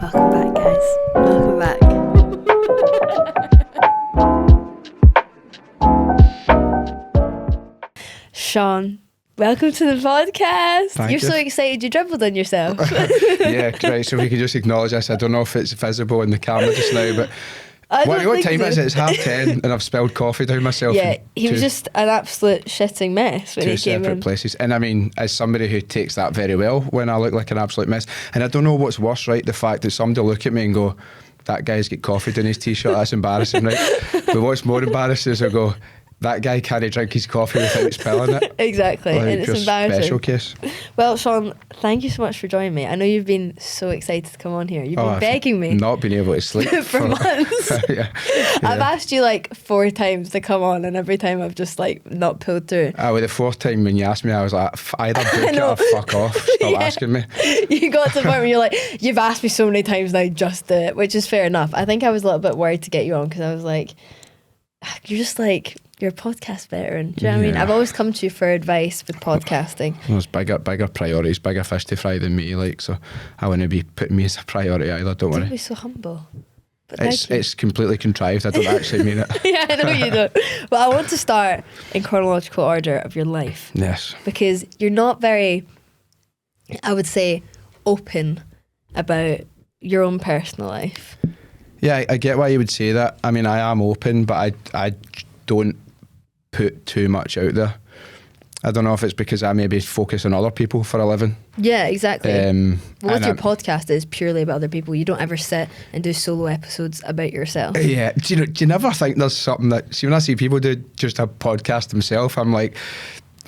Welcome back, guys. Welcome back. Sean, welcome to the podcast. Thank You're you. so excited you dribbled on yourself. Yeah, right. So if we could just acknowledge this. I don't know if it's visible in the camera just now, but what time is it? It's 10:30 and I've spilled coffee down myself. Yeah, in he was just an absolute shitting mess when two he came separate in. places. And I mean, as somebody who takes that very well when I look like an absolute mess, and I don't know what's worse, right? The fact that somebody will look at me and go, that guy's got coffee down his t-shirt, that's embarrassing, right? But what's more embarrassing is I go, that guy can't drink his coffee without spilling it. Exactly, Like, and it's just embarrassing. Special case. Well, Sean, thank you so much for joining me. I know you've been so excited to come on here. You've been I've begging me not been able to sleep for months. yeah. I've asked you like 4 times to come on, and every time I've just like not pulled through. With the fourth time when you asked me, I was like, either book it or fuck off. Stop Yeah. asking me. You got to the point where you're like, you've asked me so many times now, just do it, which is fair enough. I think I was a little bit worried to get you on because I was like, you're just like, you're a podcast veteran. Do you know what I mean? Yeah. I've always come to you for advice with podcasting. There's bigger priorities, bigger fish to fry than me, like, so I wouldn't be putting me as a priority either, don't Don't worry. be so humble. But thank you. It's completely contrived, I don't actually mean it. Yeah, I know you don't. Well, I want to start in chronological order of your life Yes. because you're not very, I would say, open about your own personal life. Yeah, I get why you would say that. I mean, I am open, but I don't put too much out there. I don't know if it's because I maybe focus on other people for a living. Yeah, exactly. Well, with and your podcast is purely about other people. You don't ever sit and do solo episodes about yourself. Yeah, do you never think there's something that, see, when I see people do just a podcast themselves, I'm like,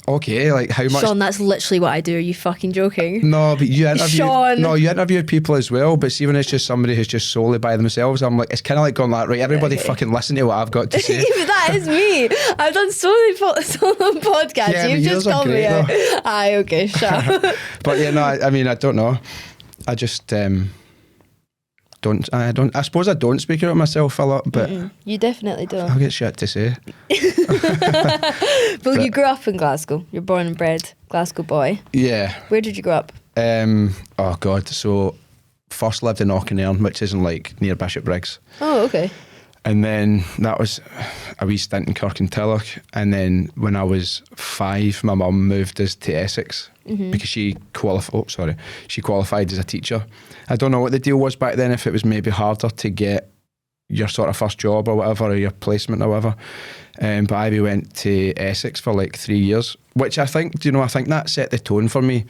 okay, like how much? Sean, that's literally what I do. Are you fucking joking? No, but you interview. Sean. No, you interview people as well. But see, when it's just somebody who's just solely by themselves, I'm like, it's kind of like going like, right, everybody Okay. fucking listen to what I've got to say. But that is me. I've done so many solo podcasts. Yeah, You've but just yours are called me great, out. though. Aye, okay, shut up. But yeah, no, I mean, I don't know. I just don't. I suppose I don't speak about myself a lot, but You definitely don't. I'll get shit to say. Well, you grew up in Glasgow. You're born and bred Glasgow boy. Yeah. Where did you grow up? Oh God. So first lived in Auchinlearn, which isn't like near Bishopbriggs. Oh, okay. And then that was a wee stint in Kirkintilloch. And then when I was 5, my mum moved us to Essex because she qualified as a teacher. I don't know what the deal was back then, if it was maybe harder to get your sort of first job or whatever, or your placement or whatever. But Ivy went to Essex for like 3 years, which I think that set the tone for me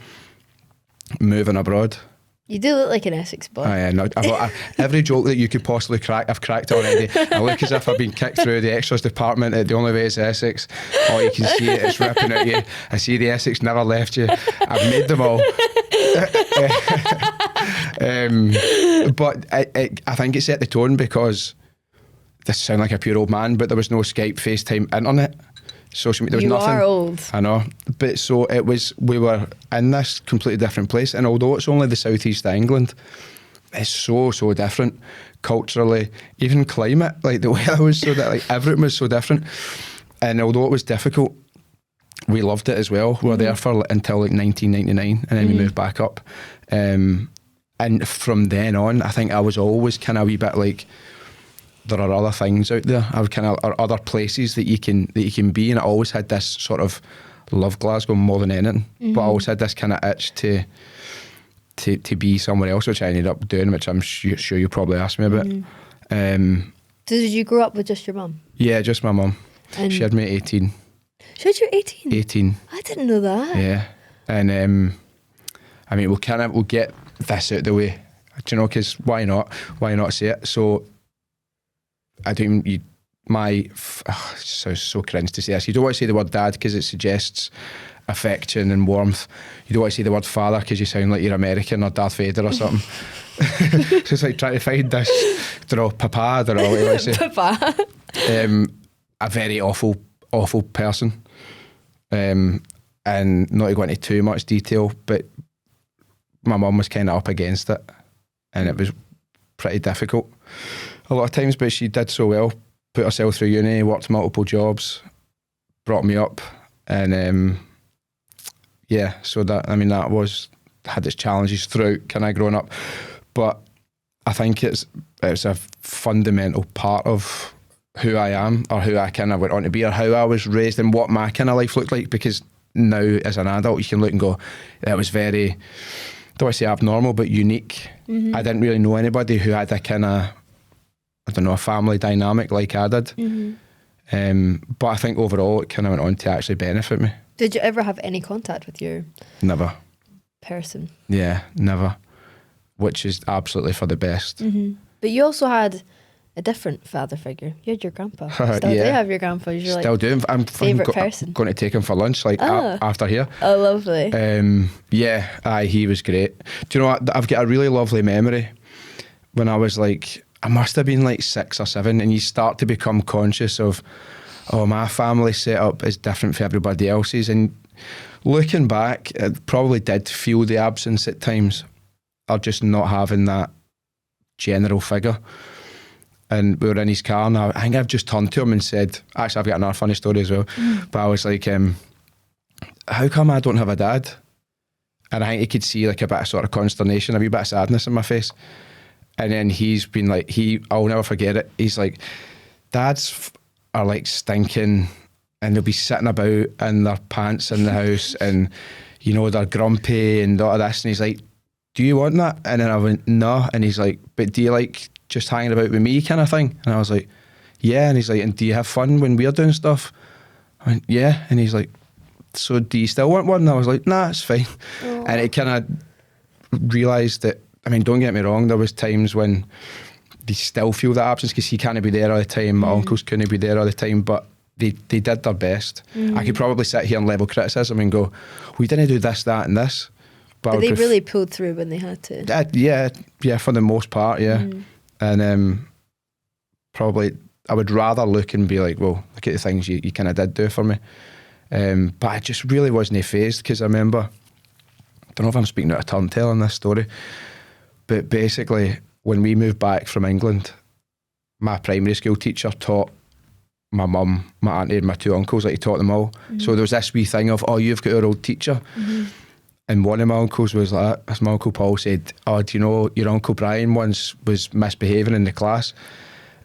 moving abroad. You do look like an Essex boy. I know. Every joke that you could possibly crack, I've cracked already. I look as if I've been kicked through the extras department at The Only Way is Essex. Oh, you can see it, it's ripping at you. I see the Essex never left you. I've made them all. But I think it set the tone because this sound like a pure old man, but there was no Skype, FaceTime, internet. Social media, there was nothing. You are old. I know, but so we were in this completely different place, and although it's only the southeast of England, it's so different culturally, even climate, like the weather was so that, like everything was so different. And although it was difficult, we loved it as well. We were there for until like 1999, and then we moved back up. And from then on, I think I was always kind of a wee bit like, there are other things out there. I would or other places that you can be, and I always had this sort of love Glasgow more than anything. But I always had this kind of itch to be somewhere else, which I ended up doing, which I'm sure you probably asked me about. So did you grow up with just your mum? Yeah, just my mum. And She had me at 18. She had you 18? 18. I didn't know that. Yeah, and I mean, we'll get this out the way, do you know? Because why not? Why not say it? So. I don't. Sounds so cringe to say this. You don't want to say the word dad because it suggests affection and warmth. You don't want to say the word father because you sound like you're American or Darth Vader or something. So it's like trying to find this, papa. I don't know what you want to say. Papa. A very awful person. And not to go into too much detail, but my mum was kind of up against it, and it was pretty difficult a lot of times, but she did so well, put herself through uni, worked multiple jobs, brought me up, and so that, I mean, that had its challenges throughout kind of growing up, but I think it's a fundamental part of who I am, or who I kind of went on to be, or how I was raised and what my kind of life looked like. Because now as an adult you can look and go, that was very, don't want to say abnormal, but unique. I didn't really know anybody who had a kind of, I don't know, a family dynamic like I did. But I think overall it kind of went on to actually benefit me. Did you ever have any contact with your Never. person? Yeah, never. Which is absolutely for the best. But you also had a different father figure. You had your grandpa. Still do Yeah. have your grandpa. You're Still like do. I'm favourite person. going to take him for lunch after here. Oh, lovely. Yeah, aye, he was great. Do you know what? I've got a really lovely memory when I was like, I must have been like 6 or 7, and you start to become conscious of, oh, my family setup is different from everybody else's. And looking back, it probably did feel the absence at times, or just not having that general figure. And we were in his car, and I think I've just turned to him and said, actually I've got another funny story as well, but I was like, how come I don't have a dad? And I think he could see like a bit of sort of consternation, a wee bit of sadness in my face. And then he's been like, I'll never forget it, he's like, dads are like stinking, and they'll be sitting about in their pants in the house, and you know, they're grumpy and all of this. And he's like, do you want that? And then I went, no. And he's like, but do you like just hanging about with me kind of thing? And I was like, yeah. And he's like, and do you have fun when we're doing stuff? I went, yeah. And he's like, so do you still want one? And I was like, nah, it's fine. Aww. And it kind of realised that, I mean, don't get me wrong, there was times when they still feel that absence because he can't be there all the time, my uncles couldn't be there all the time, but they did their best. I could probably sit here and level criticism and go, we didn't do this, that and this. But they really pulled through when they had to. Yeah, for the most part, yeah. And probably I would rather look and be like, well, look at the things you kind of did do for me. But I just really wasn't fazed, because I remember, I don't know if I'm speaking out of turn telling this story, but basically when we moved back from England, my primary school teacher taught my mum, my auntie and my 2 uncles, like he taught them all. So there was this wee thing of, oh, you've got our old teacher. And one of my uncles was like, as my Uncle Paul said, oh, do you know your Uncle Brian once was misbehaving in the class,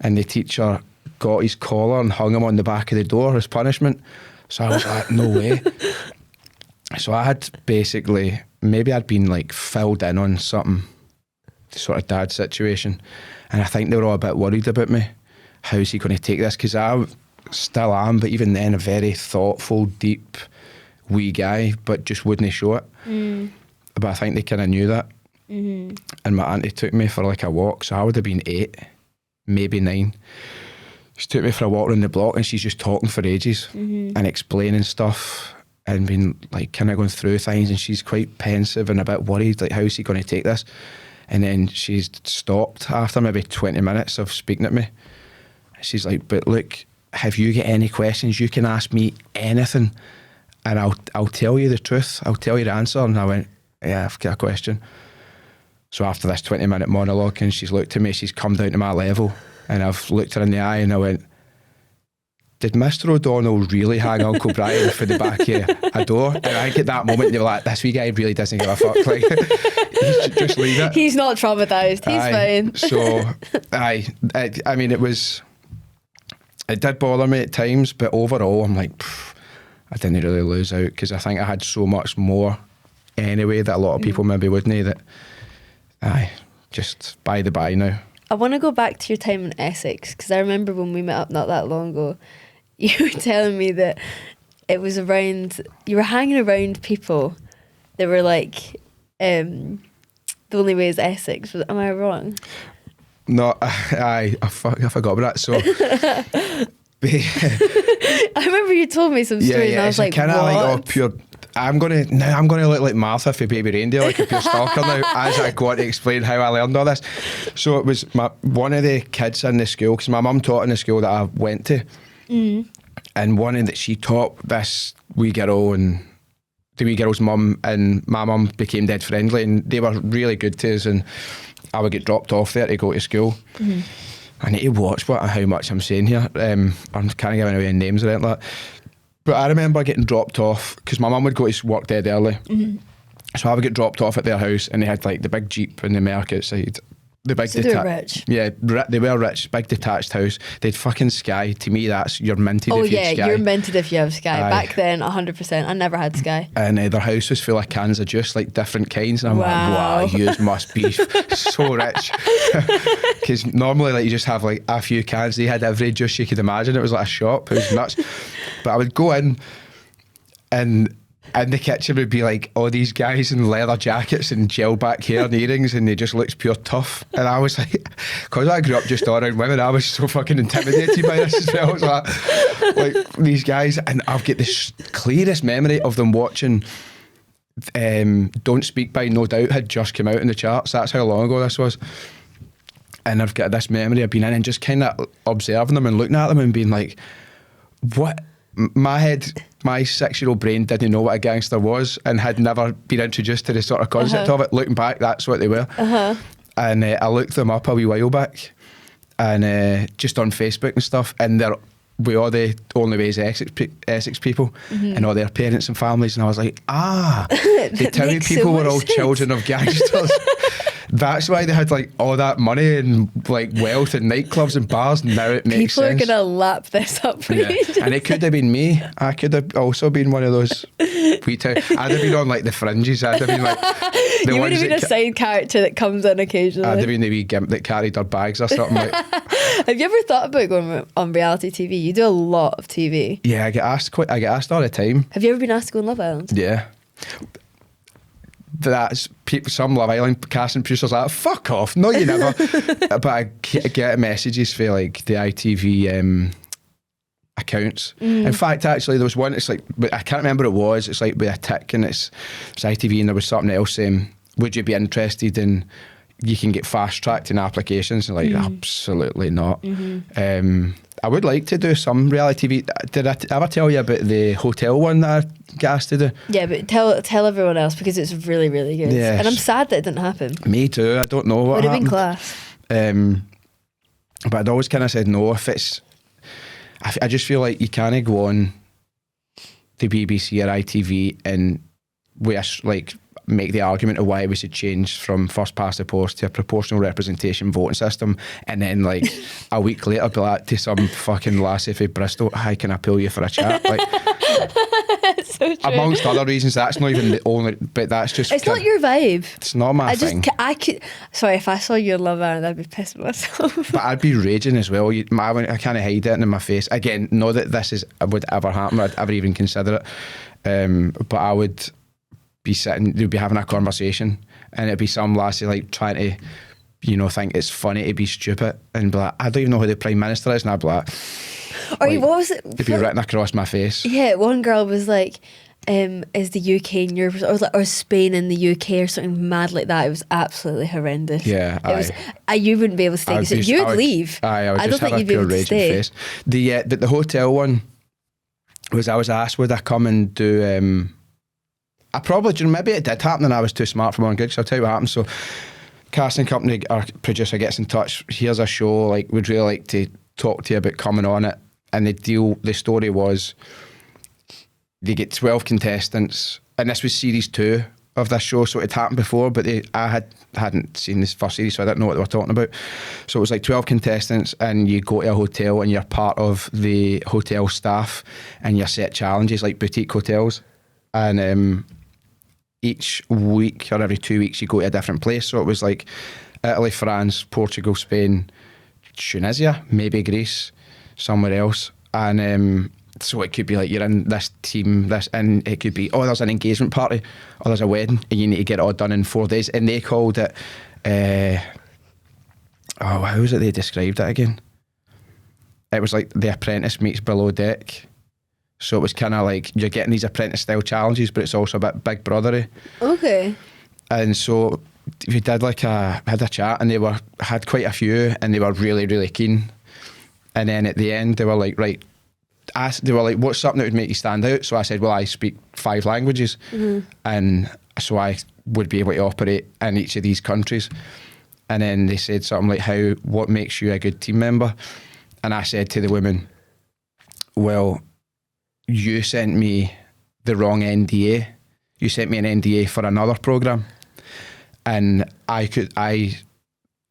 and the teacher got his collar and hung him on the back of the door as punishment. So I was like, no way. So I had basically, maybe I'd been like filled in on something, sort of dad situation, and I think they were all a bit worried about me. How's he going to take this? Because I still am, but even then a very thoughtful, deep, wee guy, but just wouldn't show it. But I think they kind of knew that. And my auntie took me for like a walk, so I would have been 8, maybe 9. She took me for a walk around the block, and she's just talking for ages and explaining stuff and being like kind of going through things, and she's quite pensive and a bit worried, like how's he going to take this? And then she's stopped after maybe 20 minutes of speaking at me. She's like, but look, have you got any questions, you can ask me anything, and I'll tell you the truth, I'll tell you the answer. And I went, yeah, I've got a question. So after this 20-minute monologue, and she's looked at me, she's come down to my level, and I've looked her in the eye and I went, did Mr. O'Donnell really hang Uncle Brian for the back of a door? And I think at that moment they were like, this wee guy really doesn't give a fuck, like, just leave it. He's not traumatised, he's fine. So I mean, it did bother me at times, but overall I'm like, I didn't really lose out, because I think I had so much more anyway that a lot of people maybe wouldn't, that just by the by now. I want to go back to your time in Essex, because I remember when we met up not that long ago, you were telling me that it was around, you were hanging around people that were like, the only way is Essex. Am I wrong? No, I forgot about that. So I remember you told me some story, and I was like, kind of what? like, oh, pure. I'm gonna look like Martha for Baby Reindeer, like a pure stalker now, as I go on to explain how I learned all this. So it was one of the kids in the school, because my mum taught in the school that I went to, and one of that she taught this wee girl, and the wee girl's mum and my mum became dead friendly, and they were really good to us, and I would get dropped off there to go to school. I need to watch how much I'm saying here. I'm kind of giving away names or anything like that. But I remember getting dropped off, because my mum would go to work dead early. So I would get dropped off at their house, and they had like the big Jeep and the Merc outside. The big so they were rich. Yeah, they were rich. Big detached house. They'd fucking Sky. To me, that's you're minted. Oh if you yeah, had Sky. you're minted if you have Sky. Aye. Back then, 100%. I never had Sky. And their house was full of cans of juice, like different kinds. And I'm Wow. like, wow, you must be so rich. Because normally, like, you just have like a few cans. They had every juice you could imagine. It was like a shop. It was nuts. But I would go in and in the kitchen would be like all these guys in leather jackets and gel back hair and earrings, and they just looked pure tough. And I was like, because I grew up just all around women, I was so fucking intimidated by this as well. I was like these guys, and I've got this clearest memory of them watching Don't Speak by No Doubt had just come out in the charts. That's how long ago this was. And I've got this memory of being in and just kind of observing them and looking at them and being like, what? My 6-year-old brain didn't know what a gangster was and had never been introduced to the sort of concept of it. Looking back, that's what they were. And I looked them up a wee while back, and just on Facebook and stuff, and they're we are the only ways Essex people, and all their parents and families, and I was like, the TOWIE people were all children of gangsters. That's why they had like all that money and like wealth and nightclubs and bars, and now it makes People sense. People are going to lap this up for you. And it could have been me. I could have also been one of those wee I'd have been on like the fringes. I'd have been like you would have been a side character that comes in occasionally. I'd have been the wee gimp that carried our bags or something like. Have you ever thought about going on reality TV? You do a lot of TV. Yeah, I get asked all the time. Have you ever been asked to go on Love Island? Yeah. That's people, some Love Island casting producers like, fuck off. No, you never. But I get messages for like the ITV accounts. In fact, actually, there was one. It's like, I can't remember what it was. It's like with a tick, and it's ITV, and there was something else saying, would you be interested in? You can get fast tracked in applications, and like absolutely not. I would like to do some reality TV. Did I ever tell you about the hotel one that I got asked to do? Yeah, but tell everyone else, because it's really, really good. Yes. And I'm sad that it didn't happen. Me too. I don't know what would have happened. Been class. But I'd always kind of said no. If it's, I just feel like you can't go on the BBC or ITV and like make the argument of why we should change from first past the post to a proportional representation voting system, and then like a week later be like to some fucking lassie from Bristol, hi, can I pull you for a chat? Like, so true. Amongst other reasons, that's not even the only, but that's just, it's not your vibe. It's not my thing. I could, sorry, if I saw you in Love Island, I'd be pissed with myself. But I'd be raging as well. I can't hide it in my face. Again, not that this would ever happen, or I'd ever even consider it, but I would be sitting, they'd be having a conversation, and it'd be some lassie like trying to, think it's funny to be stupid, and be like, I don't even know who the Prime Minister is, and I'd be like, what was it? It'd be written across my face. Yeah, one girl was like, is the UK in Europe, or Spain in the UK, or something mad like that. It was absolutely horrendous. Yeah, you wouldn't be able to stay. You'd leave. I would I just don't think have you'd be able to stay. Face. The hotel one was, I was asked, would I come and do... I probably, maybe it did happen and I was too smart for one gig, so I'll tell you what happened. So casting company or producer gets in touch, here's a show, like, we'd really like to talk to you about coming on it. And the story was, they get 12 contestants, and this was series 2 of this show, so it had happened before, but I hadn't seen this first series, so I didn't know what they were talking about. So it was like 12 contestants, and you go to a hotel and you're part of the hotel staff, and you're set challenges like boutique hotels. And each week or every 2 weeks you go to a different place. So it was like Italy, France, Portugal, Spain, Tunisia, maybe Greece, somewhere else. And so it could be like you're in this team, and it could be, there's an engagement party, or there's a wedding, and you need to get it all done in 4 days. And they called it, how was it they described it again? It was like The Apprentice meets Below Deck. So it was kind of like you're getting these apprentice-style challenges, but it's also a bit Big Brothery. Okay. And so we did had a chat, and they had quite a few, and they were really, really keen. And then at the end, they were like, right, they were like, what's something that would make you stand out? So I said, well, I speak 5 languages. And so I would be able to operate in each of these countries. And then they said something like, what makes you a good team member? And I said to the woman, well, you sent me the wrong NDA. You sent me an NDA for another programme. And I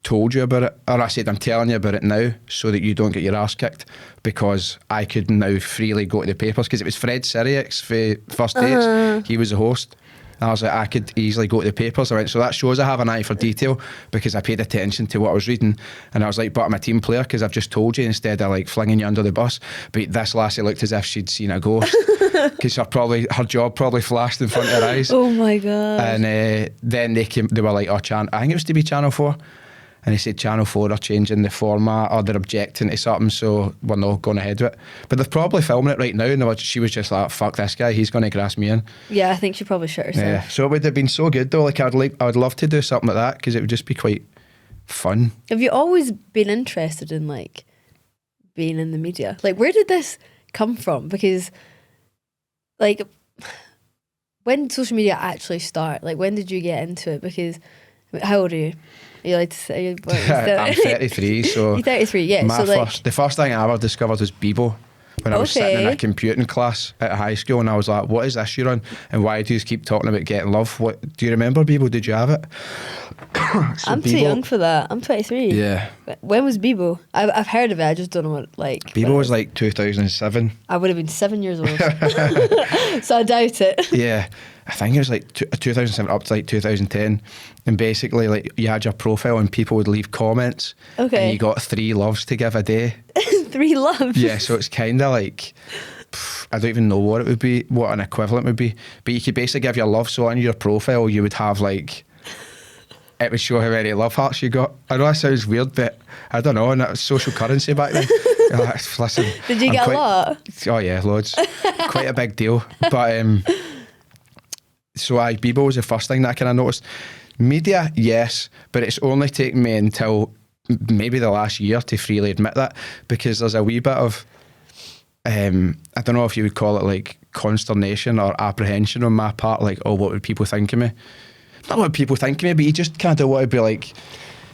told you about it, or I said I'm telling you about it now so that you don't get your arse kicked, because I could now freely go to the papers, because it was Fred Siriax for First Dates. He was the host. And I was like, I could easily go to the papers. I went, so that shows I have an eye for detail, because I paid attention to what I was reading. And I was like, but I'm a team player, because I've just told you, instead of like flinging you under the bus. But this lassie looked as if she'd seen a ghost, because her job probably flashed in front of her eyes. Oh my God. And then they were like, I think it was to be Channel 4. And they said Channel 4 are changing the format, or they're objecting to something, so we're not going ahead with it. But they're probably filming it right now, and she was just like, fuck this guy, he's going to grass me in. Yeah, I think she probably shut herself. Yeah, so it would have been so good though. Like I would love to do something like that, because it would just be quite fun. Have you always been interested in like being in the media? Like, where did this come from? Because like, when did social media actually start? Like, when did you get into it? Because how old are you? You like to say I'm 33, so you're 33, yeah. So the first thing I ever discovered was Bebo, when I was sitting in a computing class at high school, and I was like, what is this you're on, and why do you keep talking about getting love? What do you remember Bebo? Did you have it? I'm too young for that. I'm 23. Yeah. When was Bebo? I've heard of it, I just don't know what like. Bebo was like 2007. I would have been 7 years old. So I doubt it. Yeah, I think it was like 2007 up to like 2010, and basically like you had your profile and people would leave comments, and you got 3 loves to give a day. 3 loves? Yeah, so it's kind of like, I don't even know what it would be, what an equivalent would be, but you could basically give your love, so on your profile you would have like, it would show how many love hearts you got. I know that sounds weird, but I don't know, and that was social currency back then. Listen, did you get a lot? Oh yeah, loads. Quite a big deal. But so Bebo was the first thing that I kind of noticed. Media, yes, but it's only taken me until maybe the last year to freely admit that, because there's a wee bit of I don't know if you would call it like consternation or apprehension on my part, like, oh, what would people think of me? Not what people think of me, but you just kind of want to be like,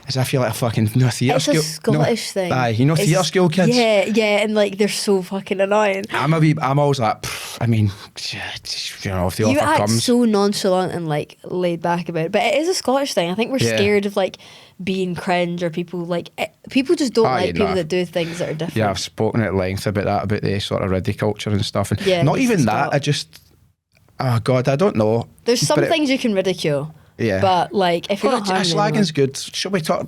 as if you're like a fucking theatre school. It's a Scottish thing. Aye, theatre school kids. Yeah, and like they're so fucking annoying. I'm always like, I mean, if the offer comes. You act so nonchalant and like laid back about it, but it is a Scottish thing. I think we're scared of like being cringe, or people like people just don't like people that do things that are different. Yeah, I've spoken at length about that, about the sort of ridiculture and stuff, and not even that. I just, oh God, I don't know. There's some things you can ridicule. Yeah, but like if you're not harming slagging's good. Should we talk?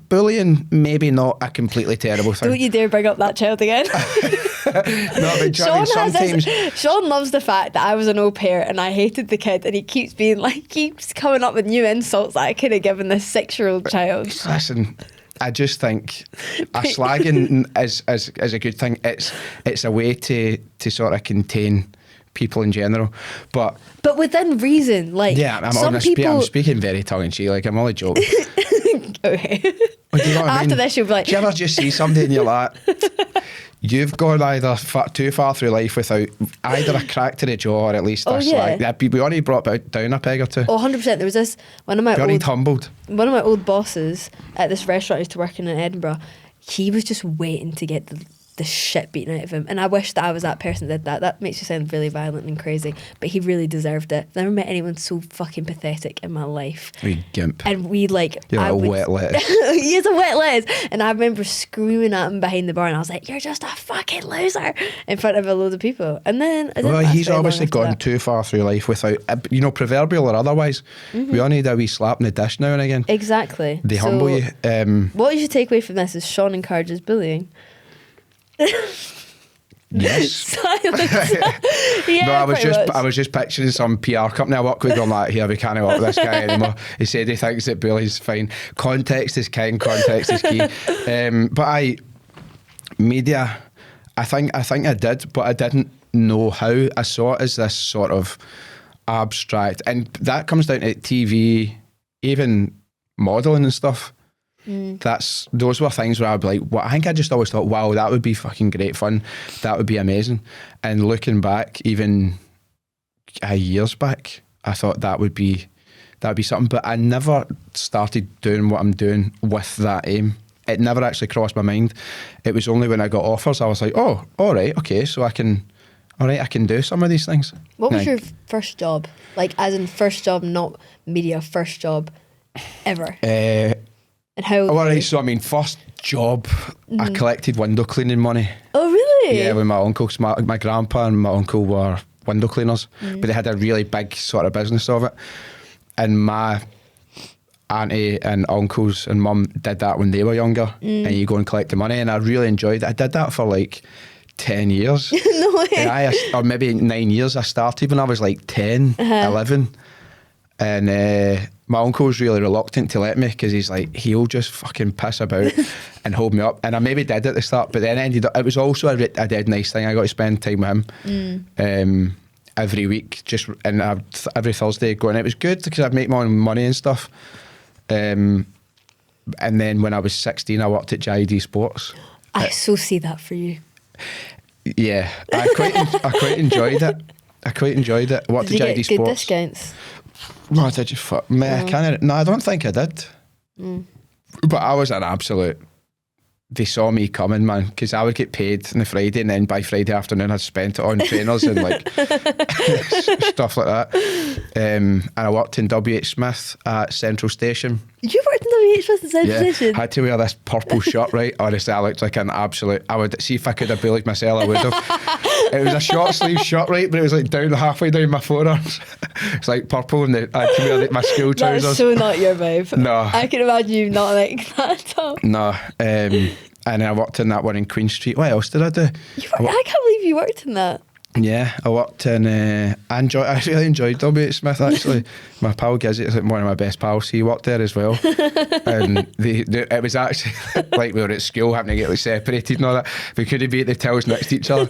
Bullying, maybe not a completely terrible thing. Don't you dare bring up that child again. No, but Sean loves the fact that I was an au pair and I hated the kid, and he keeps coming up with new insults that I could have given this 6-year-old child. Listen, I just think a slagging is a good thing. It's a way to sort of contain people in general, but within reason. Like, yeah, I'm speaking very tongue in cheek. Like, I'm only joking. Okay. But do you know what After this, you'll be like, do you ever just see somebody and you're like, you've gone either too far through life without either a crack to the jaw, or at least a slag. Yeah, we only brought down a peg or two. Oh, 100%. There was this one of my old bosses at this restaurant I used to work in Edinburgh. He was just waiting to get the shit beaten out of him, and I wish that I was that person that did that. That makes you sound really violent and crazy, but he really deserved it. I've never met anyone so fucking pathetic in my life. We gimp. And we like, you're a wet lettuce. He is a wet lettuce. And I remember screaming at him behind the bar, and I was like, "You're just a fucking loser," in front of a load of people. And then he's obviously gone too far through life without, proverbial or otherwise. Mm-hmm. We all need a wee slap in the dish now and again. Exactly. They humble you. What you should take away from this is Sean encourages bullying. Yes. Silence. Yeah, no, I was just picturing some PR company I work with going like, here, we can't work with this guy anymore. He said he thinks that bullying's fine. Context is king, context is key. But media, I think I did, but I didn't know how. I saw it as this sort of abstract, and that comes down to TV, even modelling and stuff. Those were things where I'd be like, I think I just always thought, wow, that would be fucking great fun, that would be amazing. And looking back, even years back, I thought that would be something, but I never started doing what I'm doing with that aim. It never actually crossed my mind. It was only when I got offers I was like, oh, all right, okay, so I can do some of these things. What was your first job? Like, as in first job, not media, first job ever? And how old? Oh, right, so I mean, first job, I collected window cleaning money. Oh, really? Yeah, with my uncle. So my grandpa and my uncle were window cleaners, but they had a really big sort of business of it. And my auntie and uncles and mum did that when they were younger, and you go and collect the money, and I really enjoyed it. I did that for like 10 years. No way. Or maybe 9 years. I started when I was like 10, 11. And my uncle was really reluctant to let me because he's like, he'll just fucking piss about and hold me up. And I maybe did at the start, but then ended up, it was also a dead nice thing. I got to spend time with him every week, just and every Thursday going. It was good because I'd make my own money and stuff. And then when I was 16, I worked at JID Sports. I so see that for you. Yeah, I quite enjoyed it. I quite enjoyed it. What did JID Sports? Good discounts? No, did you? I don't think I did. But I was an absolute. They saw me coming, man, because I would get paid on the Friday, and then by Friday afternoon I'd spent it on trainers and like stuff like that. And I worked in WH Smith at Central Station. You worked in WH Smith at Central Station? I had to wear this purple shirt, right? Honestly, I looked like an absolute. I would see if I could have bullied myself, I would have. It was a short sleeve shirt, right? But it was like down halfway down my forearms. It's like purple, and I had to wear my school trousers. That's so not your vibe. No, I can imagine you not like that at all. No, and I worked in that one in Queen Street. What else did I do? I can't believe you worked in that. Yeah, I worked in. I really enjoyed WH Smith actually. My pal Gizzy is like one of my best pals. He worked there as well, and it was actually like we were at school having to get like separated and all that. We couldn't be at the tills next to each other,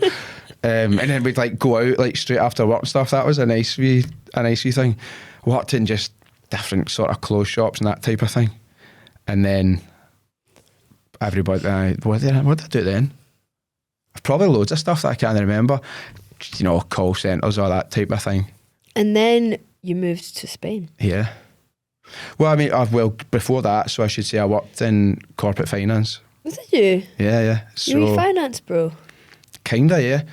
and then we'd like go out like straight after work and stuff. That was a nice wee thing. Worked in just different sort of clothes shops and that type of thing, and then everybody. What did I do then? Probably loads of stuff that I can't remember. You know, call centres, all that type of thing. And then you moved to Spain. Yeah. Well, I mean, before that, so I should say I worked in corporate finance. Was it you? Yeah. So, you were finance bro? Kinda, yeah.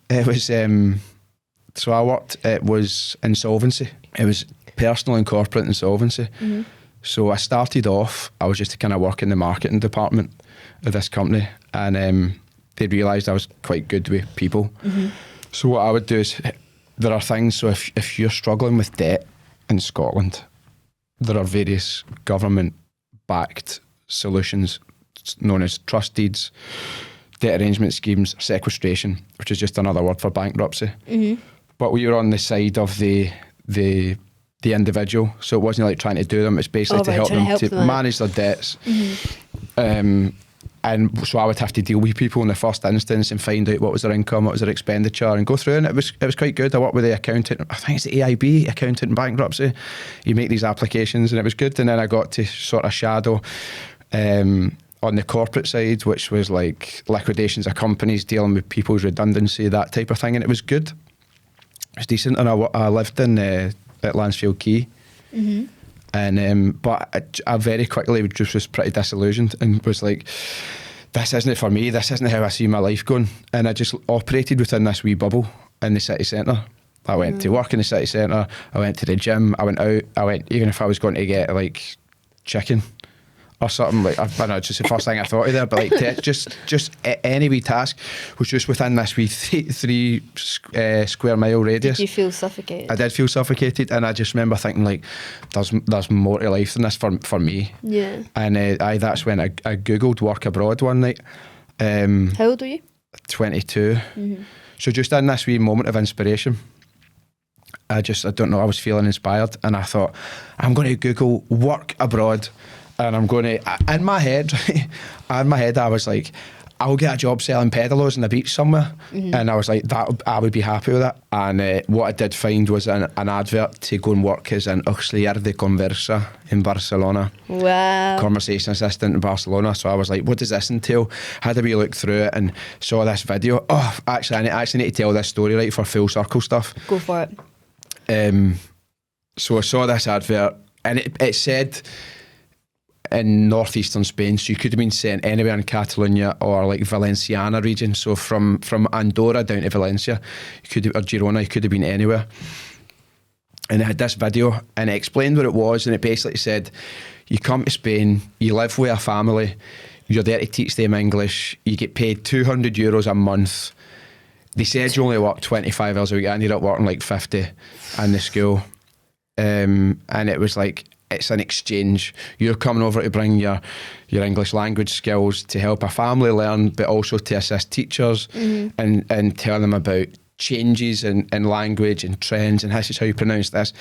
It was, so I worked, it was insolvency. It was personal and corporate insolvency. So I started off, I was just to kind of work in the marketing department of this company, and they realised I was quite good with people. So what I would do is, there are things, so if you're struggling with debt in Scotland, there are various government-backed solutions known as trust deeds, debt arrangement schemes, sequestration, which is just another word for bankruptcy. But we were on the side of the individual, so it wasn't like trying to do them, it's basically to help them to manage their debts. And so I would have to deal with people in the first instance and find out what was their income, what was their expenditure, and go through. And it was quite good. I worked with the accountant. I think it's the AIB, accountant and bankruptcy. You make these applications, and it was good. And then I got to sort of shadow on the corporate side, which was like liquidations of companies, dealing with people's redundancy, that type of thing. And it was good. It was decent. And I lived in at Lansfield Quay. And but I very quickly just was pretty disillusioned and was like, this isn't it for me, this isn't how I see my life going. And I just operated within this wee bubble in the city centre. I went to work in the city centre, I went to the gym, I went out, even if I was going to get like chicken or something, like I don't know, just the first thing I thought of there, but like just any wee task was just within this wee three square mile radius. Did you feel suffocated? I did feel suffocated, and I just remember thinking like, there's more to life than this for me. Yeah. And that's when I googled work abroad one night. How old were you? 22. So just in this wee moment of inspiration, I don't know, I was feeling inspired, and I thought, I'm going to Google work abroad. And I'm going to, in my head, I was like, I'll get a job selling pedalos on the beach somewhere. And I was like, I would be happy with that. And what I did find was an advert to go and work as an auxiliar de conversa in Barcelona. Wow. Conversation assistant in Barcelona. So I was like, what does this entail? Had a wee look through it and saw this video. Oh, actually, I actually need to tell this story, right, for full circle stuff. Go for it. So I saw this advert, and it said, in northeastern Spain, so you could have been sent anywhere in Catalonia or like Valenciana region, so from Andorra down to Valencia, or Girona, you could have been anywhere. And it had this video, and it explained what it was, and it basically said, you come to Spain, you live with a family, you're there to teach them English, you get paid €200 a month. They said you only work 25 hours a week. I ended up working like 50 in the school. And it was like, it's an exchange. You're coming over to bring your English language skills to help a family learn, but also to assist teachers and tell them about changes in language and trends, and this is how you pronounce this.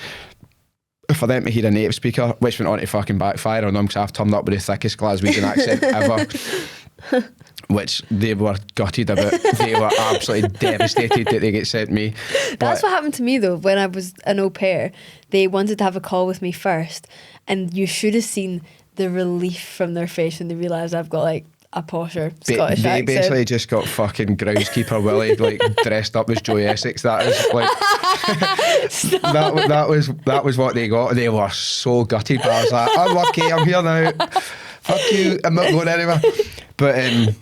For them to hear a native speaker, which went on to fucking backfire on them because I've turned up with the thickest Glaswegian accent ever, which they were gutted about. They were absolutely devastated that they get sent me. That's what happened to me though when I was an au pair. They wanted to have a call with me first, and you should have seen the relief from their face when they realised I've got like a posher Scottish accent. They basically just got fucking groundskeeper Willie like dressed up as Joey Essex. That is like that was what they got. They were so gutted, but I was like, I'm lucky, I'm here now. Fuck you, I'm not going anywhere. But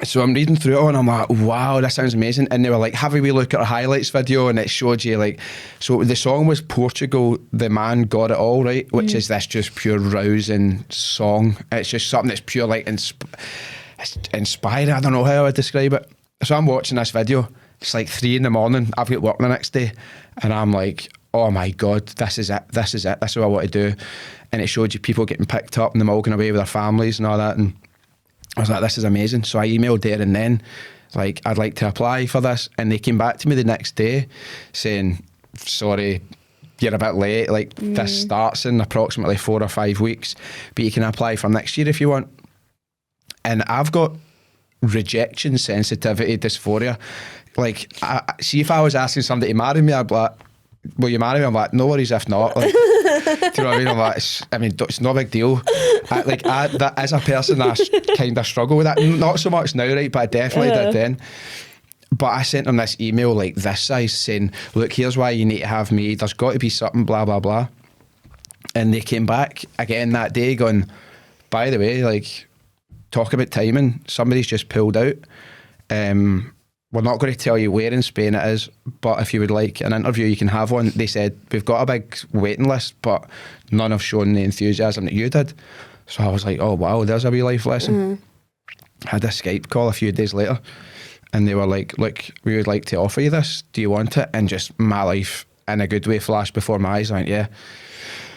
so I'm reading through it all and I'm like, wow, that sounds amazing. And they were like, have a wee look at our highlights video, and it showed you like, so the song was Portugal, The Man Got It All, right? Which is this just pure rousing song. It's just something that's pure like inspiring. I don't know how I would describe it. So I'm watching this video. It's like 3 a.m. I've got work the next day. And I'm like, oh my God, this is it. This is it. This is what I want to do. And it showed you people getting picked up and them all going away with their families and all that. And I was like, this is amazing. So I emailed there and then, like, I'd like to apply for this. And they came back to me the next day saying, sorry, you're a bit late. Like, this starts in approximately 4 or 5 weeks, but you can apply for next year if you want. And I've got rejection sensitivity dysphoria. Like, see if I was asking somebody to marry me, I'd be like, will you marry me? I'm like, no worries if not. Like, do you know what I mean? I'm like, it's no big deal. That as a person, I kind of struggle with that. Not so much now, right? But I definitely did then. But I sent them this email like this size saying, look, here's why you need to have me. There's got to be something, blah, blah, blah. And they came back again that day going, by the way, like, talk about timing. Somebody's just pulled out. We're not going to tell you where in Spain it is, but if you would like an interview, you can have one. They said, we've got a big waiting list, but none have shown the enthusiasm that you did. So I was like, oh, wow, there's a wee life lesson. I had a Skype call a few days later, and they were like, look, we would like to offer you this. Do you want it? And just my life, in a good way, flashed before my eyes. I went, yeah.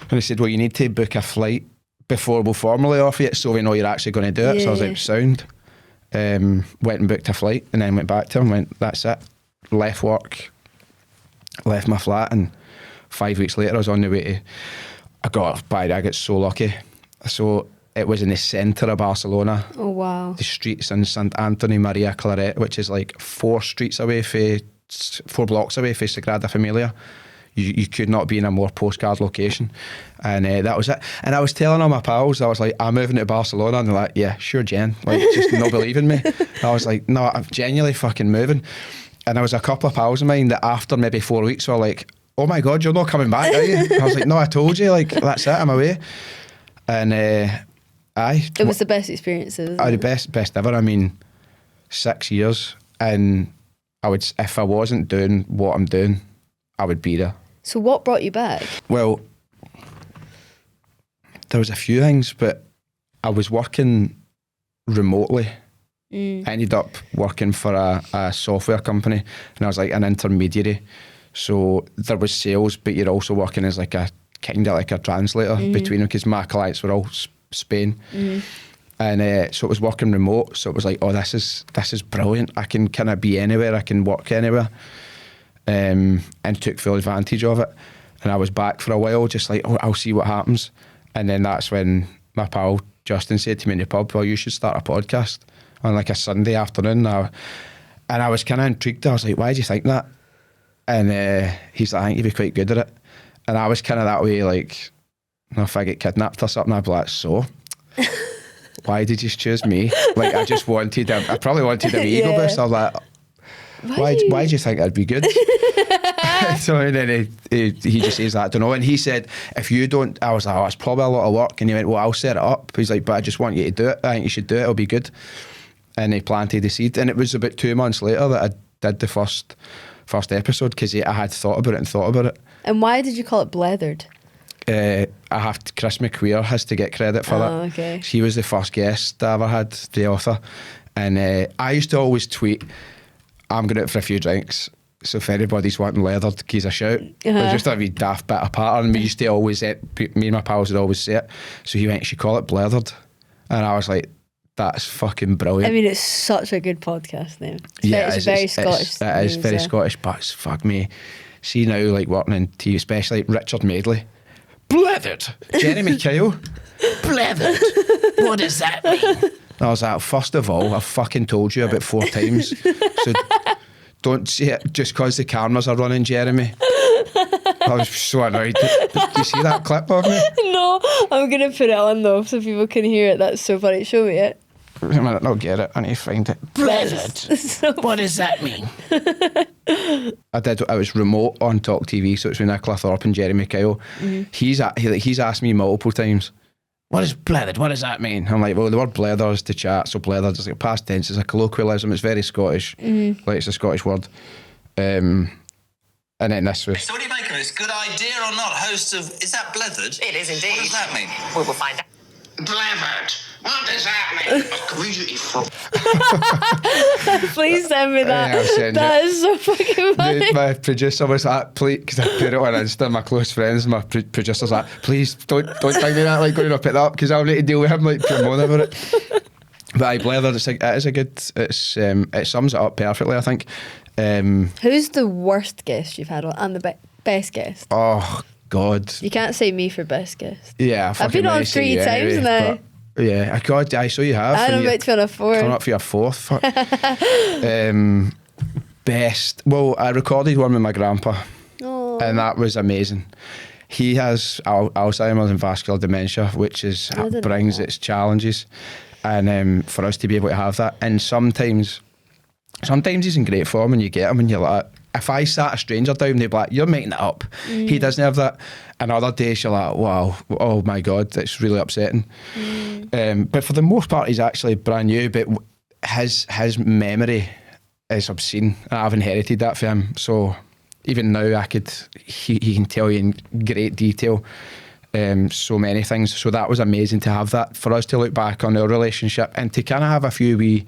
And they said, well, you need to book a flight before we'll formally offer you it so we know you're actually going to do it. Yeah. So I was like, sound. Went and booked a flight and then went back to him, went, that's it. Left work, left my flat, and 5 weeks later I was on the way to, I got so lucky. So it was in the centre of Barcelona. Oh wow. The streets in St. Anthony Maria Claret, which is like 4 blocks away from Sagrada Familia. You could not be in a more postcard location. And that was it. And I was telling all my pals, I was like, I'm moving to Barcelona. And they're like, yeah, sure, Jen. Like, just not believing me. I was like, no, I'm genuinely fucking moving. And there was a couple of pals of mine that after maybe 4 weeks were like, oh my God, you're not coming back, are you? I was like, no, I told you, like, that's it, I'm away. And it was the best experiences. The best ever. I mean, 6 years. And if I wasn't doing what I'm doing, I would be there. So what brought you back? Well, there was a few things, but I was working remotely. I ended up working for a software company, and I was like an intermediary. So there was sales, but you're also working as like a kind of like a translator between them, because my clients were all Spain. And so it was working remote. So it was like, oh, this is brilliant. I can kind of be anywhere. I can work anywhere. And took full advantage of it. And I was back for a while, just like, oh, I'll see what happens. And then that's when my pal Justin said to me in the pub, well, you should start a podcast on like a Sunday afternoon. And I was kind of intrigued. I was like, why do you think that? And he's like, I think you'd be quite good at it. And I was kind of that way, like, if I get kidnapped or something, I'd be like, so? Why did you choose me? Like, I probably wanted a wee ego boost. I was like, why do you think I'd be good? So then he just says that, I don't know. And he said, if you don't, I was like, oh, it's probably a lot of work. And he went, well, I'll set it up. He's like, but I just want you to do it. I think you should do it. It'll be good. And he planted the seed. And it was about 2 months later that I did the first first episode because I had thought about it. And why did you call it Blethered? Chris McQueer has to get credit for that. Okay. He was the first guest I ever had, the author. And I used to always tweet, I'm going out for a few drinks. So if anybody's wanting leathered, give us a shout. It was just a wee daft bit of pattern. And we used to always, me and my pals would always say it. So he went, you should call it Blethered. And I was like, that's fucking brilliant. I mean, it's such a good podcast name. It's very Scottish. It is very Scottish, but it's, fuck me. See now, like working in TV, especially Richard Madeley. Blethered. Jeremy Kyle. Blethered. What does that mean? I was like, first of all, I've fucking told you about 4 times. So don't say it just because the cameras are running, Jeremy. I was so annoyed. Did you see that clip of me? No, I'm going to put it on though so people can hear it. That's so funny. Show me it. Wait a minute, I'll get it. I need to find it. Blethered. So what does that mean? I was remote on Talk TV, so it's with Nicola Thorpe and Jeremy Kyle. He's asked me multiple times, what is blethered? What does that mean? I'm like, well, the word blether is to chat, so blethered is like past tense, it's a colloquialism, it's very Scottish, like it's a Scottish word. And then this was... So what do you make of it? It's a good idea or not? Host of... Is that blethered? It is indeed. What does that mean? We will find out. Blethered. What does that mean? please send me that. Yeah, that is so fucking funny. My producer was like, please, because I put it on Insta, my close friends, my producer's like, please don't tell me that, like going up it up, because I'll need to deal with him, like, moaning about it. But I Blethered, it is a good, it sums it up perfectly, I think. Who's the worst guest you've had on, and the best guest? Oh, God. You can't say me for best guest. Yeah, I've been on 3 times anyway, now. Yeah, God, I saw you have. And I'm about to be on a 4th. Coming up for your 4th. Best. Well, I recorded one with my grandpa. Oh. And that was amazing. He has Alzheimer's and vascular dementia, which brings its challenges. And for us to be able to have that. And sometimes he's in great form and you get him and you're like, if I sat a stranger down, they'd be like, you're making it up. He doesn't have that. And other days you're like, wow, oh my God, that's really upsetting. But for the most part, he's actually brand new, but his memory is obscene. I've inherited that from him. So even now he can tell you in great detail so many things. So that was amazing to have that, for us to look back on our relationship and to kind of have a few wee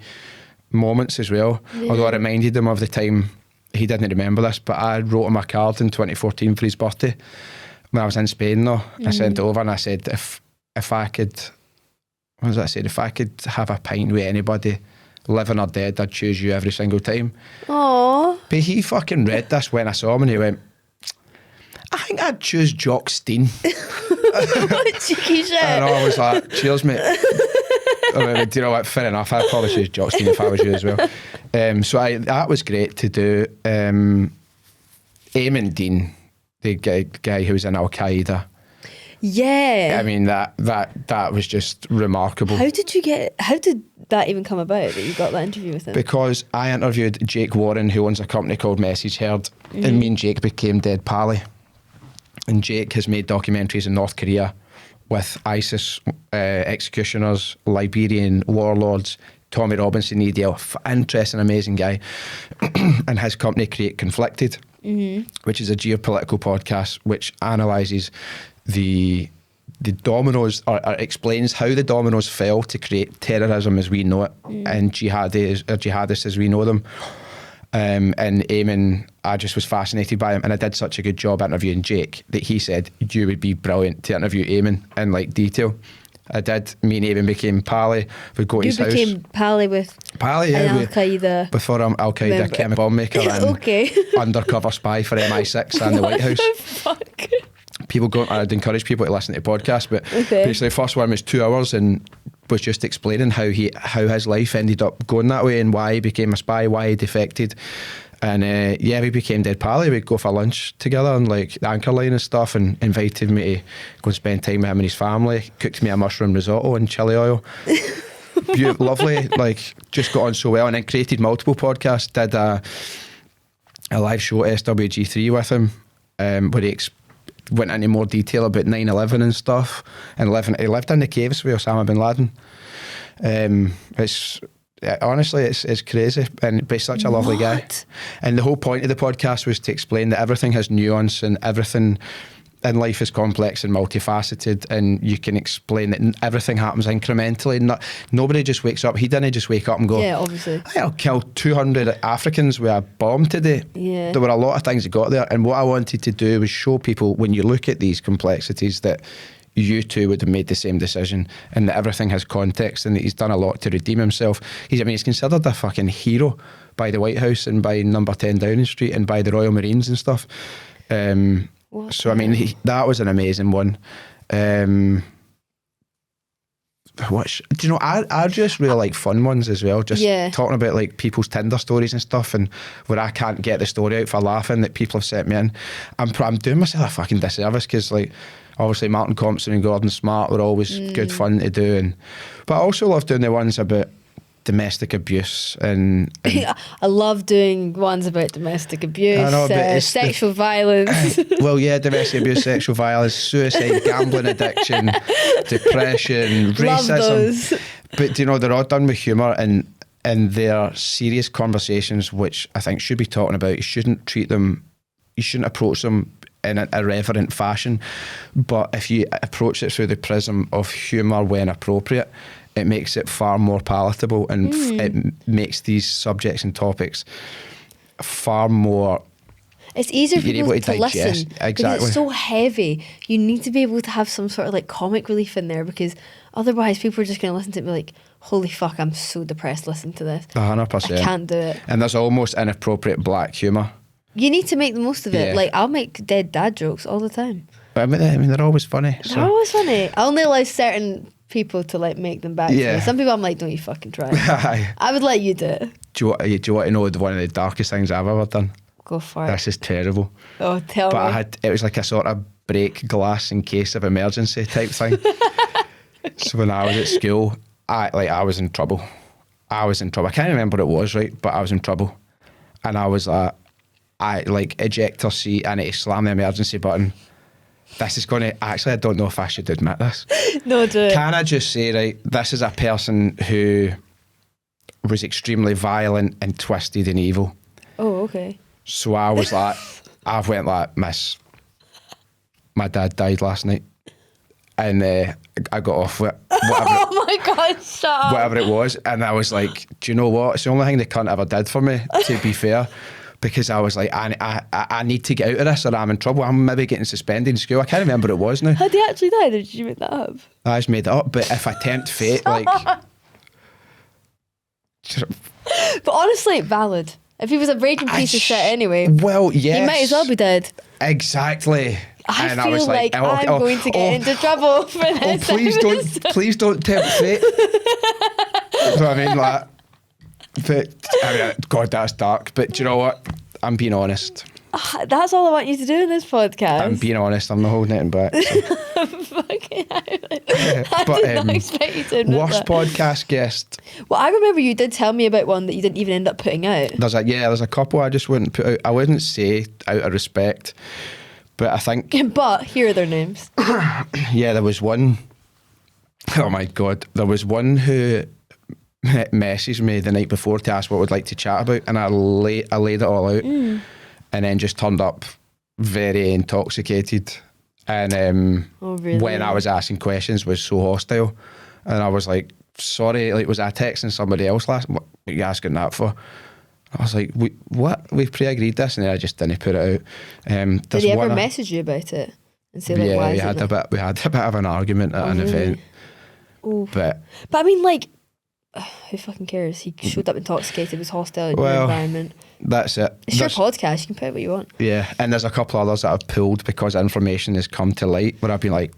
moments as well. Yeah. Although I reminded him of the time, he didn't remember this, but I wrote him a card in 2014 for his birthday when I was in Spain though. I sent it over and I said, if I could, what was that I said? If I could have a pint with anybody, living or dead, I'd choose you every single time. Aww. But he fucking read this when I saw him and he went, I think I'd choose Jock Steen. What cheeky shit. And I was like, cheers mate. I mean, do you know what, fair enough, I'd probably choose Jock Steen if I was you as well. So that was great to do. Eamon Dean, the guy who was in Al-Qaeda. Yeah. I mean, that was just remarkable. How did that even come about, that you got that interview with him? Because I interviewed Jake Warren, who owns a company called Message Heard, and me and Jake became dead pally. And Jake has made documentaries in North Korea with ISIS executioners, Liberian warlords, Tommy Robinson, EDL, interesting, amazing guy. And his company Create Conflicted, which is a geopolitical podcast which analyses the dominoes, or explains how the dominoes fell to create terrorism as we know it, and jihadists as we know them. And Eamon, I just was fascinated by him, and I did such a good job interviewing Jake that he said you would be brilliant to interview Eamon in like detail. I did. Me and Eamon became pally. We'd go to his house. You became pally with Al-Qaeda. Before I'm Al-Qaeda chemical bomb maker and undercover spy for MI6 and the White House. Fuck? People go. I'd encourage people to listen to the podcast, but basically the first one was 2 hours and was just explaining how his life ended up going that way and why he became a spy, why he defected. And we became dead pally. We'd go for lunch together and like the Anchor Line and stuff, and invited me to go and spend time with him and his family. Cooked me a mushroom risotto and chili oil. Beautiful, lovely, like just got on so well. And then created multiple podcasts. Did a live show at SWG3 with him, where he went into more detail about 9/11 and stuff. And he lived in the caves with Osama bin Laden. honestly, it's crazy, but he's such a lovely guy. And the whole point of the podcast was to explain that everything has nuance and everything in life is complex and multifaceted, and you can explain that everything happens incrementally. Nobody just wakes up. He didn't just wake up and go, yeah, obviously, I'll kill 200 Africans with a bomb today. Yeah. There were a lot of things that got there, and what I wanted to do was show people, when you look at these complexities, that you too would have made the same decision, and that everything has context, and that he's done a lot to redeem himself. He's considered a fucking hero by the White House and by Number 10 Downing Street and by the Royal Marines and stuff. So I mean, that was an amazing one. Do you know? I just really like fun ones as well. Just talking about like people's Tinder stories and stuff, and where I can't get the story out for laughing that people have sent me in. I'm doing myself a fucking disservice, because like obviously Martin Compson and Gordon Smart were always good fun to do, but I also love doing the ones about domestic abuse and I love doing ones about domestic abuse, sexual violence. Well, yeah, domestic abuse, sexual violence, suicide, gambling addiction, depression, racism. But you know, they're all done with humour, and they're serious conversations which I think should be talking about. You shouldn't approach them in an irreverent fashion, but if you approach it through the prism of humour when appropriate, it makes it far more palatable, and it makes these subjects and topics far more. It's easier for people to listen, exactly, because it's so heavy. You need to be able to have some sort of like comic relief in there, because otherwise people are just going to listen to it and be like, holy fuck, I'm so depressed listening to this. 100%. I can't do it. And there's almost inappropriate black humour. You need to make the most of it. Yeah. Like, I'll make dead dad jokes all the time. But I mean, they're always funny. They're always funny. I only allow certain people to like make them back to me. Some people I'm like, don't you fucking try. I would let you do it. Do you want to know one of the darkest things I've ever done? Go for it. This is terrible. Oh, tell me. It was like a sort of break glass in case of emergency type thing. So when I was at school, I was in trouble. I can't remember what it was, right? But I was in trouble. And I was like, ejector seat, I need to slam the emergency button. This is going to... Actually, I don't know if I should admit this. No, do it. Can I just say, right, this is a person who was extremely violent and twisted and evil. Oh, okay. So I was like... I went like, miss, my dad died last night. And I got off with it. Oh my God, shut up. Whatever it was. And I was like, do you know what? It's the only thing the cunt ever did for me, to be fair. Because I was like, I need to get out of this, or I'm in trouble. I'm maybe getting suspended in school. I can't remember what it was now. Had he actually died, or did you make that up? I just made it up. But if I tempt fate, like... But honestly, valid. If he was a raging piece of shit anyway, well, yes, he might as well be dead. Exactly. I feel like I'm going to get into trouble for this. Please don't tempt fate. So I mean, like, but I mean, God, that's dark. But do you know what? I'm being honest. That's all I want you to do in this podcast. I'm being honest. I'm not holding it back. So. Fucking I did not expect you to admit worst that. podcast guest. Well, I remember you did tell me about one that you didn't even end up putting out. There's a couple I just wouldn't put out. I wouldn't say out of respect, but I think. But here are their names. Yeah, there was one. Oh my God, there was one who messaged me the night before to ask what we'd like to chat about, and I laid it all out, and then just turned up very intoxicated, and when I was asking questions was so hostile, and I was like, sorry, like, was I texting somebody else last? What are you asking that for? I was like, what? We've pre-agreed this, and then I just didn't put it out. Did he ever message you about it and say, like, yeah, why we had a bit of an argument at an event. Ooh. But I mean, like, who fucking cares? He showed up intoxicated, was hostile in your environment. That's it. It's your podcast, you can put out what you want. Yeah, and there's a couple others that I've pulled because information has come to light where I've been like,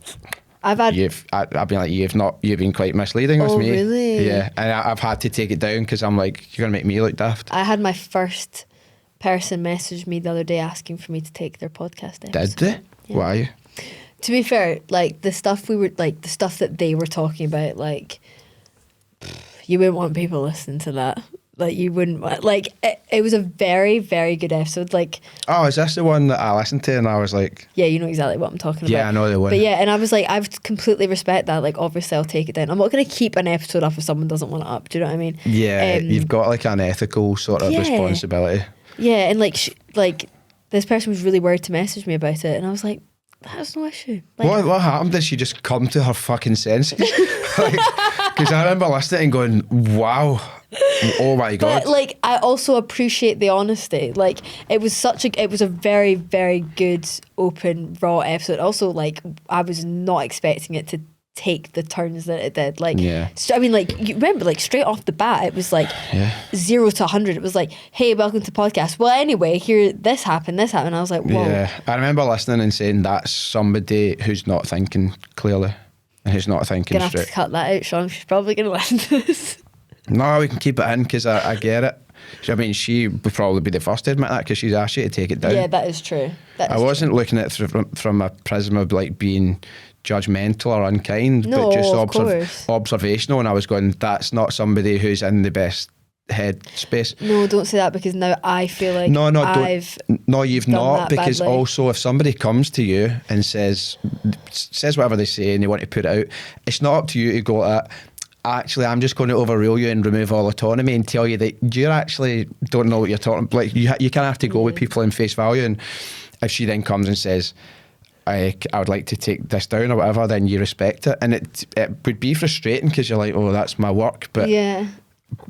I've been like, you've been quite misleading with me. Oh, really? Yeah, and I've had to take it down because I'm like, you're gonna make me look daft. I had my first person message me the other day asking for me to take their podcast episode. Did they? Yeah. Why? To be fair, like the stuff that they were talking about, like, you wouldn't want people listening to that. like you wouldn't want. Like it was a very, very good episode. Like, oh, is this the one that I listened to and I was like, yeah, you know exactly what I'm talking about. Yeah, I know the one. But yeah, and I was like, I completely respect that. Like, obviously, I'll take it down. I'm not going to keep an episode up if someone doesn't want it up. Do you know what I mean? Yeah, you've got like an ethical sort of responsibility. Yeah, and like this person was really worried to message me about it, and I was like, that's no issue. Like, what happened? Did she just come to her fucking senses? Because I remember listening and going, wow. Oh my God. But like, I also appreciate the honesty. Like, it was a very, very good, open, raw episode. Also, like, I was not expecting it to take the turns that it did. Like, I mean, like, you remember, like, straight off the bat, it was like 0 to 100. It was like, hey, welcome to podcast. Well, anyway, here, this happened. I was like, whoa. Yeah, I remember listening and saying that's somebody who's not thinking clearly and who's not thinking straight. Gonna have to cut that out, Sean. She's probably gonna listen to this. No, we can keep it in because I get it. I mean, she would probably be the first to admit that because she's asked you to take it down. Yeah, that is true. I wasn't looking at it from a prism of like being judgmental or unkind, no, but just observational. And I was going, that's not somebody who's in the best head space. No, don't say that because now I feel like you've not, because badly. Also if somebody comes to you and says whatever they say and they want to put it out, it's not up to you to go actually, I'm just going to overrule you and remove all autonomy and tell you that you actually don't know what you're talking about. Like, you kind of have to go with people in face value. And if she then comes and says, I would like to take this down or whatever, then you respect it. And it would be frustrating because you're like, oh, that's my work. But yeah.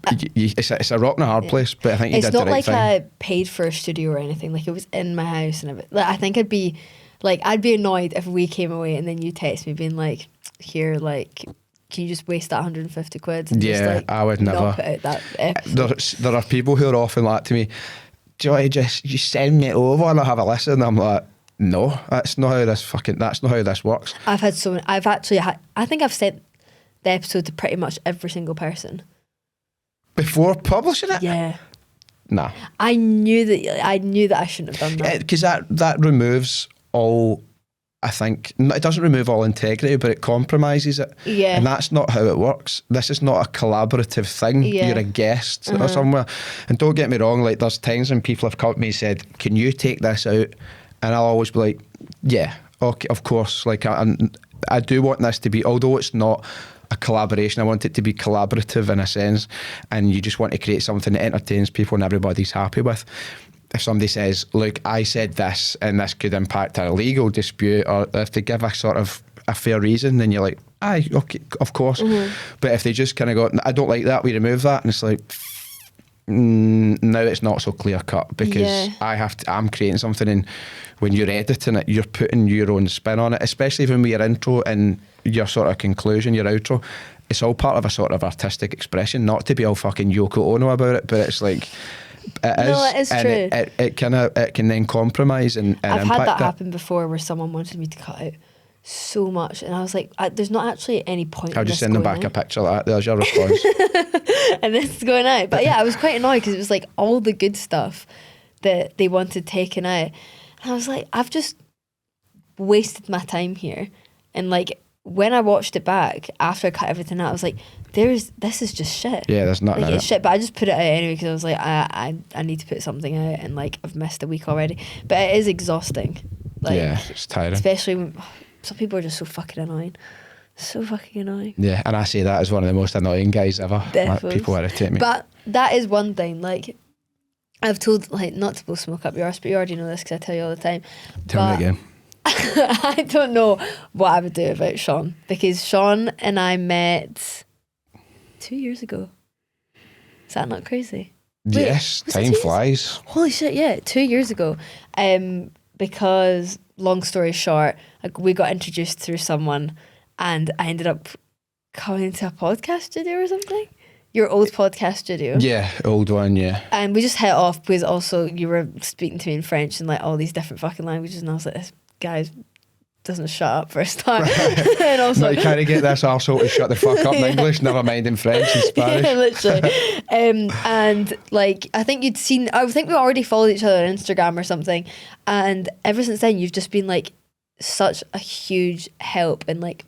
It's a rock and a hard place, but I think you did the right thing. It's not like I paid for a studio or anything. Like, it was in my house and everything. Like, I think I'd be annoyed if we came away and then you text me being like, here, like, can you just waste that 150 quid? And just, like, I would never. Put out that episode. There are people who are often like to me, do you want to just send me over and I'll have a listen? And I'm like, no, that's not how this works. I think I've sent the episode to pretty much every single person. Before publishing it? Yeah. Nah. I knew that I shouldn't have done that. Because that removes all, I think, it doesn't remove all integrity, but it compromises it. Yeah. And that's not how it works. This is not a collaborative thing. Yeah. You're a guest or somewhere. And don't get me wrong, like, there's times when people have come to me and said, can you take this out? And I'll always be like, yeah, okay, of course. Like, I do want this to be, although it's not a collaboration, I want it to be collaborative in a sense, and you just want to create something that entertains people and everybody's happy with. If somebody says, look, I said this and this could impact a legal dispute, or if they give a sort of a fair reason, then you're like, aye, okay, of course. But if they just kind of go, I don't like that, we remove that, and it's like, now it's not so clear cut because I'm creating something, and when you're editing it, you're putting your own spin on it, especially when your intro and your sort of conclusion, your outro, it's all part of a sort of artistic expression, not to be all fucking Yoko Ono about it, but it's like, it is true. It can then compromise and I've impact had that happen before where someone wanted me to cut out so much, and I was like, there's not actually any point. I'll just send them back a picture like that. There's your response. And this is going out. But yeah, I was quite annoyed because it was like all the good stuff that they wanted taken out. And I was like, I've just wasted my time here. And like, when I watched it back after I cut everything out, I was like, this is just shit. Yeah, there's nothing. Like, it's shit, but I just put it out anyway because I was like, I need to put something out, and like, I've missed a week already. But it is exhausting. Like, yeah, it's tiring. Especially when some people are just so fucking annoying. So fucking annoying. Yeah, and I say that as one of the most annoying guys ever. Like, people irritate me. But that is one thing. Like, I've told, like, not to blow smoke up your arse, but you already know this because I tell you all the time. Tell me again. I don't know what I would do about Sean, because Sean and I met 2 years ago. Is that not crazy? Yes, time flies. Holy shit, yeah, 2 years ago. Because, long story short, we got introduced through someone, and I ended up coming to a podcast studio or something. Your old podcast studio. Yeah, old one, yeah. And we just hit off because also you were speaking to me in French and like all these different fucking languages, and I was like, this guy doesn't shut up for a start. And also, no, you can't get this arsehole to shut the fuck up in English, never mind in French and Spanish. Yeah, literally. And like, I think we already followed each other on Instagram or something, and ever since then you've just been like such a huge help in like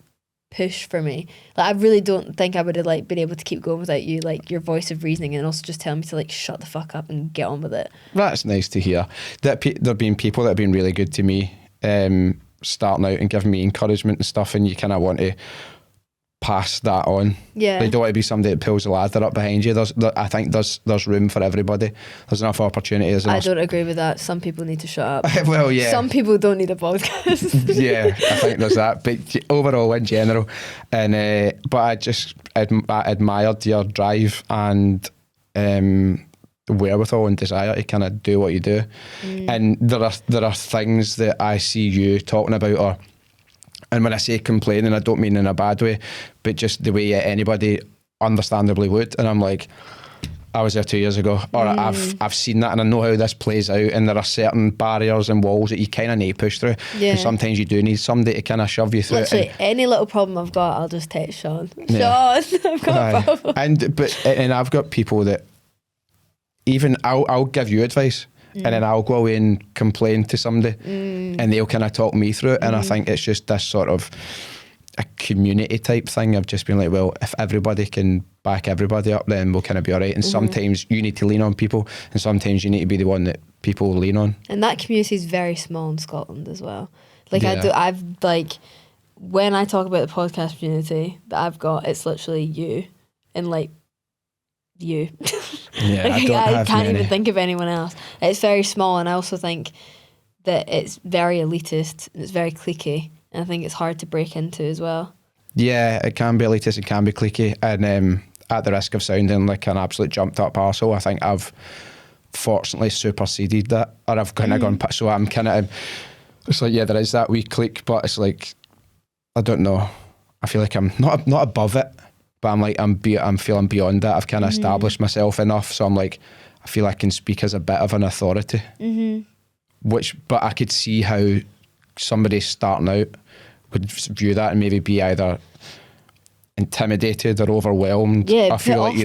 push for me. Like, I really don't think I would have like been able to keep going without you, like your voice of reasoning, and also just telling me to like shut the fuck up and get on with it. That's nice to hear. That there've been people that have been really good to me, starting out and giving me encouragement and stuff, and you kind of want to pass that on. Yeah. They don't want to be somebody that pulls the ladder up behind you. I think there's room for everybody. There's enough opportunities. I don't agree with that. Some people need to shut up. Well, yeah. Some people don't need a podcast. Yeah, I think there's that. But overall, in general, and but I just I admired your drive and wherewithal and desire to kind of do what you do. And there are things that I see you talking about, and when I say complaining, I don't mean in a bad way, but just the way anybody understandably would. And I'm like, I was there 2 years ago, or I've seen that, and I know how this plays out, and there are certain barriers and walls that you kind of need to push through. Yeah. And sometimes you do need somebody to kind of shove you through. Literally, any little problem I've got, I'll just text Sean. Yeah. Sean, I've got a problem. And I've got people that even I'll give you advice. And then I'll go away and complain to somebody, and they'll kind of talk me through it. And I think it's just this sort of a community type thing. I've just been like, well, if everybody can back everybody up, then we'll kind of be all right. And sometimes you need to lean on people, and sometimes you need to be the one that people lean on. And that community is very small in Scotland as well. Like, Yeah. I've like, when I talk about the podcast community that I've got, it's literally you and like you. Yeah, Like, I I can't even think of anyone else. It's very small, and I also think that it's very elitist and it's very cliquey, and I think it's hard to break into as well. Yeah, it can be elitist, it can be cliquey, and at the risk of sounding like an absolute jumped up arsehole, I think I've fortunately superseded that, or I've kind of gone, so I'm kind of, it's like, yeah, there is that wee clique, but it's like, I don't know, I feel like I'm not above it, but I'm like, I'm feeling beyond that. I've kind of established myself enough, so I'm like, I feel I can speak as a bit of an authority. But I could see how somebody starting out would view that and maybe be either intimidated or overwhelmed. Yeah, I feel like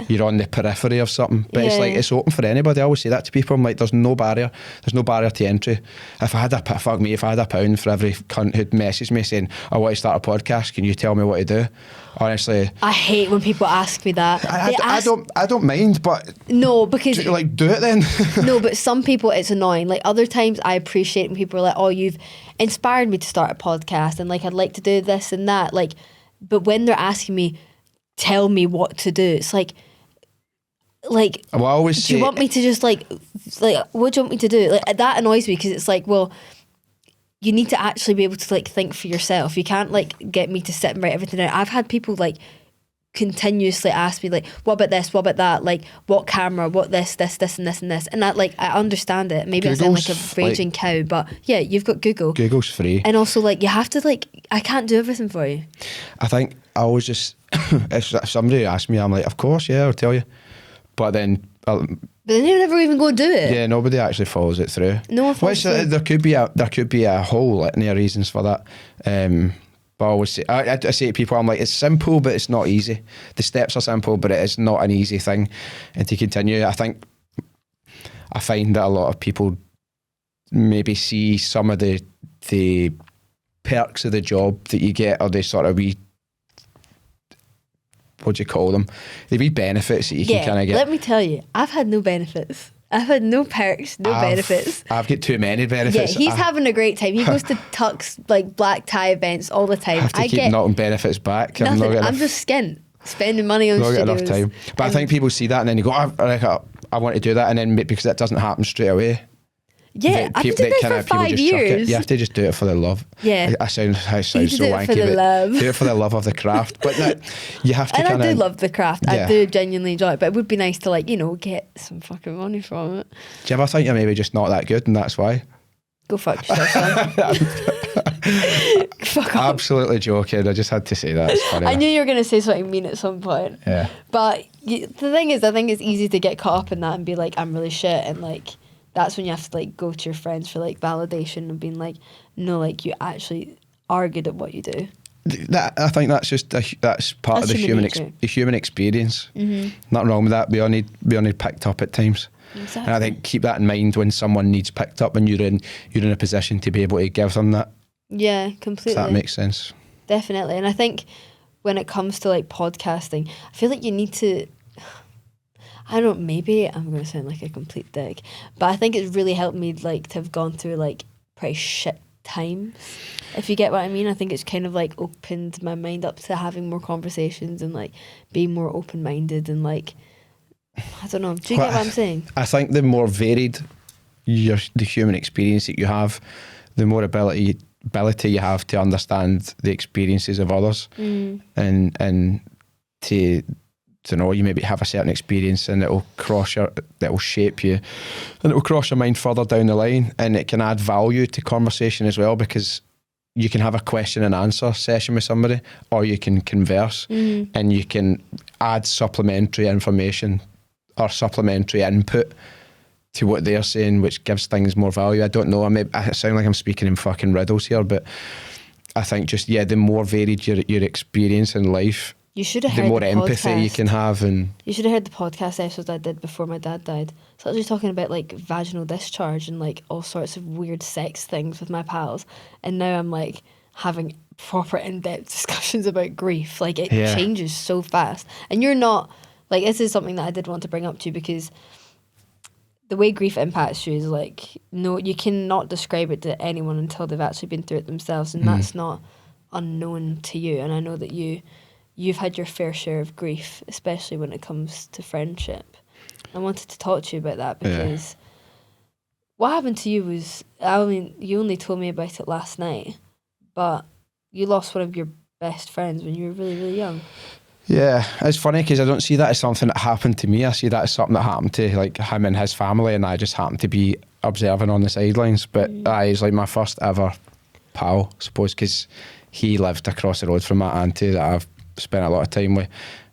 you're on the periphery of something. But it's like, it's open for anybody. I always say that to people. I'm like, there's no barrier. There's no barrier to entry. If I had a £1 for every cunt who'd message me saying, I want to start a podcast, can you tell me what to do? Honestly, I hate when people ask me that. I don't mind, but no, because do it then. No, but some people it's annoying. Like, other times I appreciate when people are like, oh, you've inspired me to start a podcast, and like, I'd like to do this and that. Like, but when they're asking me, tell me what to do, it's like well, I always say, do you want me to just like what do you want me to do? Like, that annoys me, because it's like, well, you need to actually be able to like think for yourself. You can't like get me to sit and write everything out. I've had people like continuously ask me like, what about this, what about that, like what camera, what this and this and this, and that, like, I understand it. Maybe I sound like a raging cow, but yeah, you've got Google's free, and also like you have to, like, I can't do everything for you. I think I always just if somebody asks me, I'm like, of course, yeah, I'll tell you, but then you never even go do it. Yeah, nobody actually follows it through. No one follows it through. There could be a whole litany of reasons for that. But I always say, I say to people, I'm like, it's simple, but it's not easy. The steps are simple, but it is not an easy thing. And to continue, I find that a lot of people maybe see some of the perks of the job that you get, or the sort of wee, what do you call them? The wee benefits that you can kind of get. Let me tell you, I've had no benefits. I've had no perks, no benefits. I've got too many benefits. Yeah, he's having a great time. He goes to Tux, like, black tie events all the time. I have to keep knocking benefits back. Nothing. I'm just skint, spending money on studios. Not got enough time. But I think people see that and then you go, I want to do that, and then because that doesn't happen straight away. Yeah, I've been doing this for 5 years. You have to just do it for the love. Yeah. I sound so wanky, but do it for the love of the craft. But you have to and I do love the craft. Yeah. I do genuinely enjoy it, but it would be nice to, like, get some fucking money from it. Do you ever think you're maybe just not that good and that's why? Go fuck yourself, son. Fuck off. Absolutely joking. I just had to say that. It's funny. I knew you were going to say something mean at some point. Yeah. But the thing is, I think it's easy to get caught up in that and be like, I'm really shit, and like, that's when you have to, like, go to your friends for, like, validation and being like, no, like, you actually are good at what you do. I think that's just that's part of the human experience. Mm-hmm. Nothing wrong with that. We all need picked up at times. Exactly. And I think keep that in mind when someone needs picked up, and you're in a position to be able to give them that. Yeah, completely. If that makes sense. definitely. And I think when it comes to like podcasting, I feel like you need to, I don't know, maybe I'm going to sound like a complete dick, but I think it's really helped me like to have gone through like pretty shit times, if you get what I mean. I think it's kind of like opened my mind up to having more conversations and like being more open-minded and like, I don't know, do you get what I'm saying? I think the more varied the human experience that you have, the more ability you have to understand the experiences of others, and to know, you maybe have a certain experience and that'll shape you, and it'll cross your mind further down the line, and it can add value to conversation as well, because you can have a question and answer session with somebody, or you can converse, and you can add supplementary information or supplementary input to what they're saying, which gives things more value. I don't know, I sound like I'm speaking in fucking riddles here, but I think just, the more varied your experience in life, you should have heard the more the empathy podcast you can have. And you should have heard the podcast episodes I did before my dad died. So I was just talking about like vaginal discharge and like all sorts of weird sex things with my pals, and now I'm like having proper in-depth discussions about grief. Like it changes so fast, and you're not like, this is something that I did want to bring up to you, because the way grief impacts you is like, no, you cannot describe it to anyone until they've actually been through it themselves, and that's not unknown to you. And I know that you've had your fair share of grief, especially when it comes to friendship. I wanted to talk to you about that, because what happened to you was, you only told me about it last night, but you lost one of your best friends when you were really, really young. Yeah, it's funny because I don't see that as something that happened to me. I see that as something that happened to like him and his family, and I just happened to be observing on the sidelines. But he's like my first ever pal, I suppose, because he lived across the road from my auntie that I've spent a lot of time with,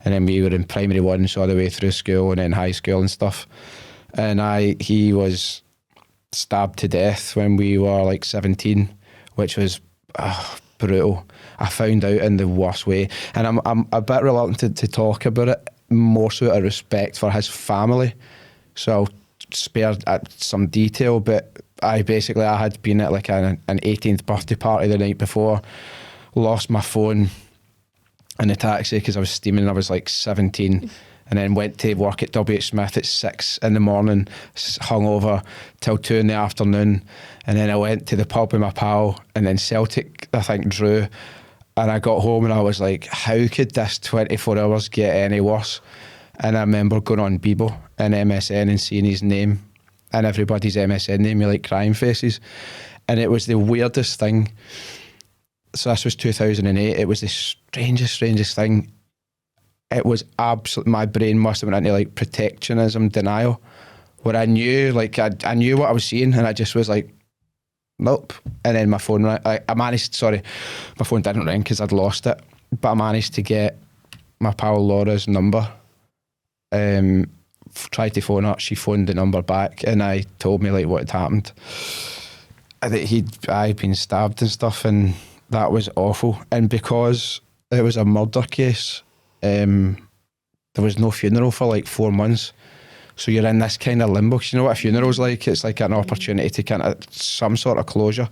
and then we were in primary one, so all the way through school and then high school and stuff. And he was stabbed to death when we were like 17, which was brutal. I found out in the worst way, and I'm a bit reluctant to talk about it, more so out of respect for his family, so I'll spare some detail. But I had been at like an 18th birthday party the night before, lost my phone in the taxi because I was steaming. I was like 17, and then went to work at W. Smith at 6 in the morning, hungover till 2 in the afternoon, and then I went to the pub with my pal, and then Celtic, I think, drew, and I got home and I was like, how could this 24 hours get any worse? And I remember going on Bebo and MSN and seeing his name and everybody's MSN name, like crying faces, and it was the weirdest thing. So this was 2008. It was the strangest thing. It was absolutely, my brain must have went into like protectionism denial, where I knew, like I knew what I was seeing, and I just was like, nope. And then my phone rang. My phone didn't ring because I'd lost it, but I managed to get my pal Laura's number. Tried to phone her. She phoned the number back, and I told me like what had happened. That I'd been stabbed and stuff, and that was awful. And because it was a murder case, there was no funeral for like 4 months. So you're in this kind of limbo. You know what a funeral's like? It's like an opportunity to kind of some sort of closure.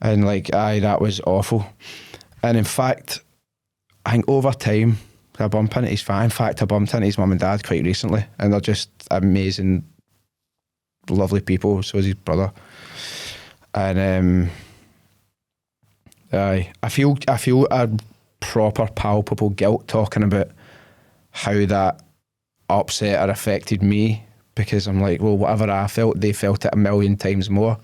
And like, that was awful. And in fact, I think over time, I bumped into his family. In fact, I bumped into his mum and dad quite recently, and they're just amazing, lovely people. So is his brother. And I feel a proper palpable guilt talking about how that upset or affected me, because I'm like, well, whatever I felt, they felt it a million times more.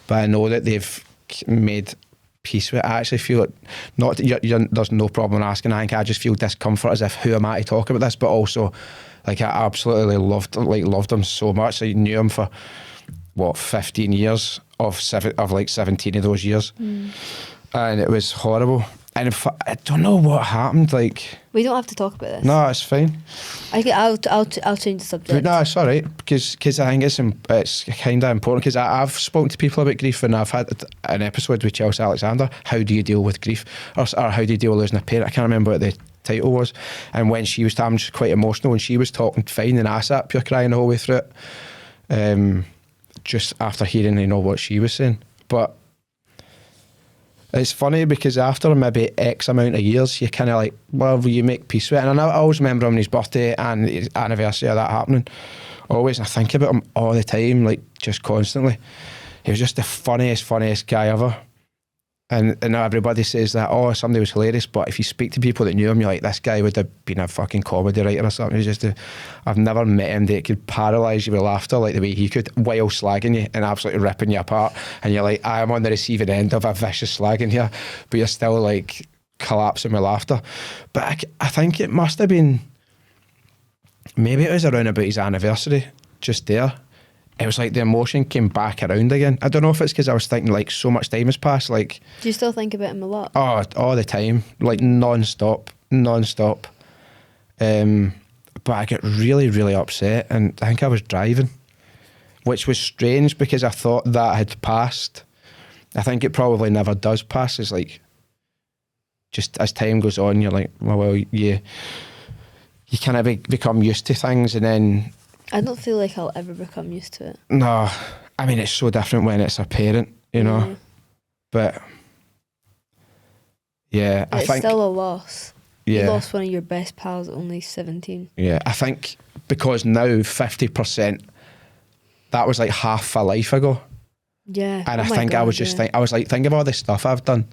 But I know that they've made peace with it. I actually feel it, not that there's no problem in asking. I think I just feel discomfort as if, who am I to talk about this? But also, like, I absolutely loved him so much. I knew him for 15 years of 17 of those years, and it was horrible. And I don't know what happened. Like, we don't have to talk about this. No, it's fine. I'll change the subject. No, it's all right, because I think it's kind of important, because I've spoken to people about grief, and I've had an episode with Chelsea Alexander. How do you deal with grief, or how do you deal with losing a parent? I can't remember what the title was. And when she was talking, she was quite emotional, and she was talking fine, and I sat pure crying the whole way through it. Just after hearing, what she was saying, but It's funny because after maybe X amount of years, you kind of like, well, will you make peace with it? And I always remember on his birthday and his anniversary of that happening. Always, I think about him all the time, like just constantly. He was just the funniest guy ever. And everybody says that, oh, somebody was hilarious, but if you speak to people that knew him, you're like, this guy would have been a fucking comedy writer or something. He was just I've never met him that could paralyse you with laughter like the way he could, while slagging you and absolutely ripping you apart. And you're like, I'm on the receiving end of a vicious slagging here, but you're still like collapsing with laughter. But I think it must have been, maybe it was around about his anniversary, just there. It was like the emotion came back around again. I don't know if it's because I was thinking like so much time has passed. Like, do you still think about him a lot? Oh, all the time, like non-stop. But I get really upset, and I think I was driving, which was strange because I thought that had passed. I think it probably never does pass. It's like, just as time goes on, you're like, well, you kind of become used to things, and then. I don't feel like I'll ever become used to it. No, I mean, it's so different when it's a parent, you know. Yeah. But yeah, I think it's still a loss. Yeah. You lost one of your best pals at only 17. Yeah, I think because now 50%, that was like half a life ago. Yeah. And I think I was just think of all the stuff I've done.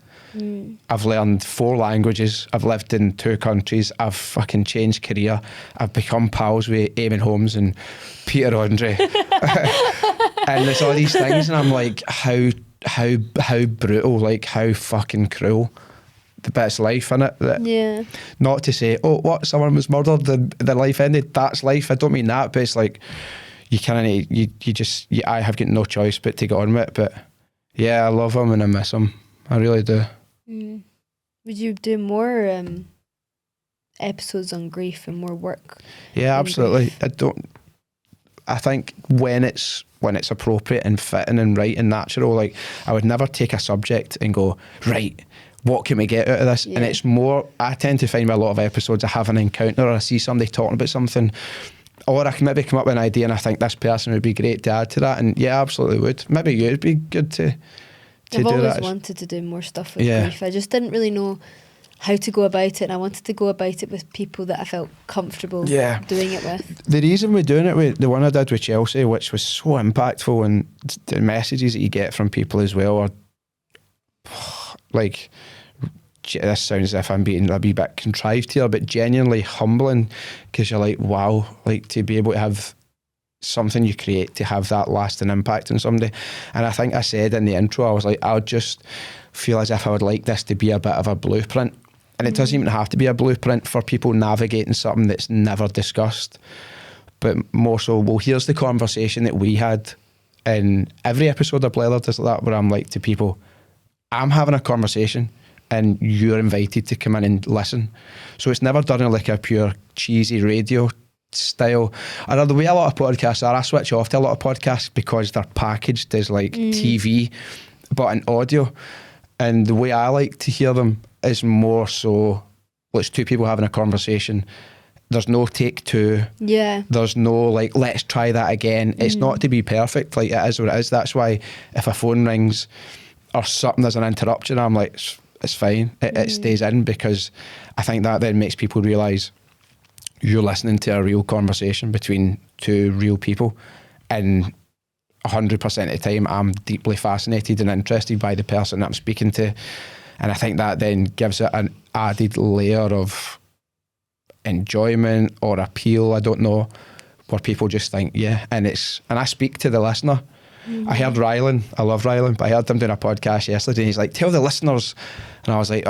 I've learned 4 languages. I've lived in 2 countries. I've fucking changed career. I've become pals with Eamon Holmes and Peter Andre. And there's all these things, and I'm like, how brutal, like how fucking cruel. But it's life, innit? Yeah. Not to say, oh, what, someone was murdered, their life ended. That's life. I don't mean that, but it's like you kind of I have got no choice but to get on with it. But yeah, I love him and I miss him. I really do. Would you do more episodes on grief and more work? Yeah, absolutely. I think when it's appropriate and fitting and right and natural, like I would never take a subject and go, right, what can we get out of this? Yeah. And it's more, I tend to find with a lot of episodes, I have an encounter or I see somebody talking about something, or I can maybe come up with an idea and I think this person would be great to add to that. And yeah, absolutely would. Maybe you'd be good to I've do always that. wanted to do more stuff with grief. I just didn't really know how to go about it, and I wanted to go about it with people that I felt comfortable doing it with. The reason we're doing it with the one I did with Chelsea, which was so impactful, and the messages that you get from people as well are like, this sounds as if I'm being a wee bit contrived here, but genuinely humbling, because you're like, wow, like to be able to have something you create to have that lasting impact on somebody. And I think I said in the intro, I was like, I would just feel as if I would like this to be a bit of a blueprint. And it doesn't even have to be a blueprint for people navigating something that's never discussed, but more so, well, here's the conversation that we had in every episode of Blethered is like that, where I'm like to people, I'm having a conversation and you're invited to come in and listen. So it's never done in like a pure cheesy radio style. Or the way a lot of podcasts are, I switch off to a lot of podcasts because they're packaged as like TV, but in audio. And the way I like to hear them is more so, well, it's 2 people having a conversation. There's no take 2. Yeah. There's no like, let's try that again. It's not to be perfect. Like it is what it is. That's why if a phone rings or something, there's an interruption, I'm like, it's fine. It stays in, because I think that then makes people realise you're listening to a real conversation between 2 real people, and 100% of the time I'm deeply fascinated and interested by the person that I'm speaking to, and I think that then gives it an added layer of enjoyment or appeal, I don't know, where people just think, yeah, and I speak to the listener. I heard Rylan, I love Rylan, but I heard him doing a podcast yesterday and he's like, tell the listeners, and I was like,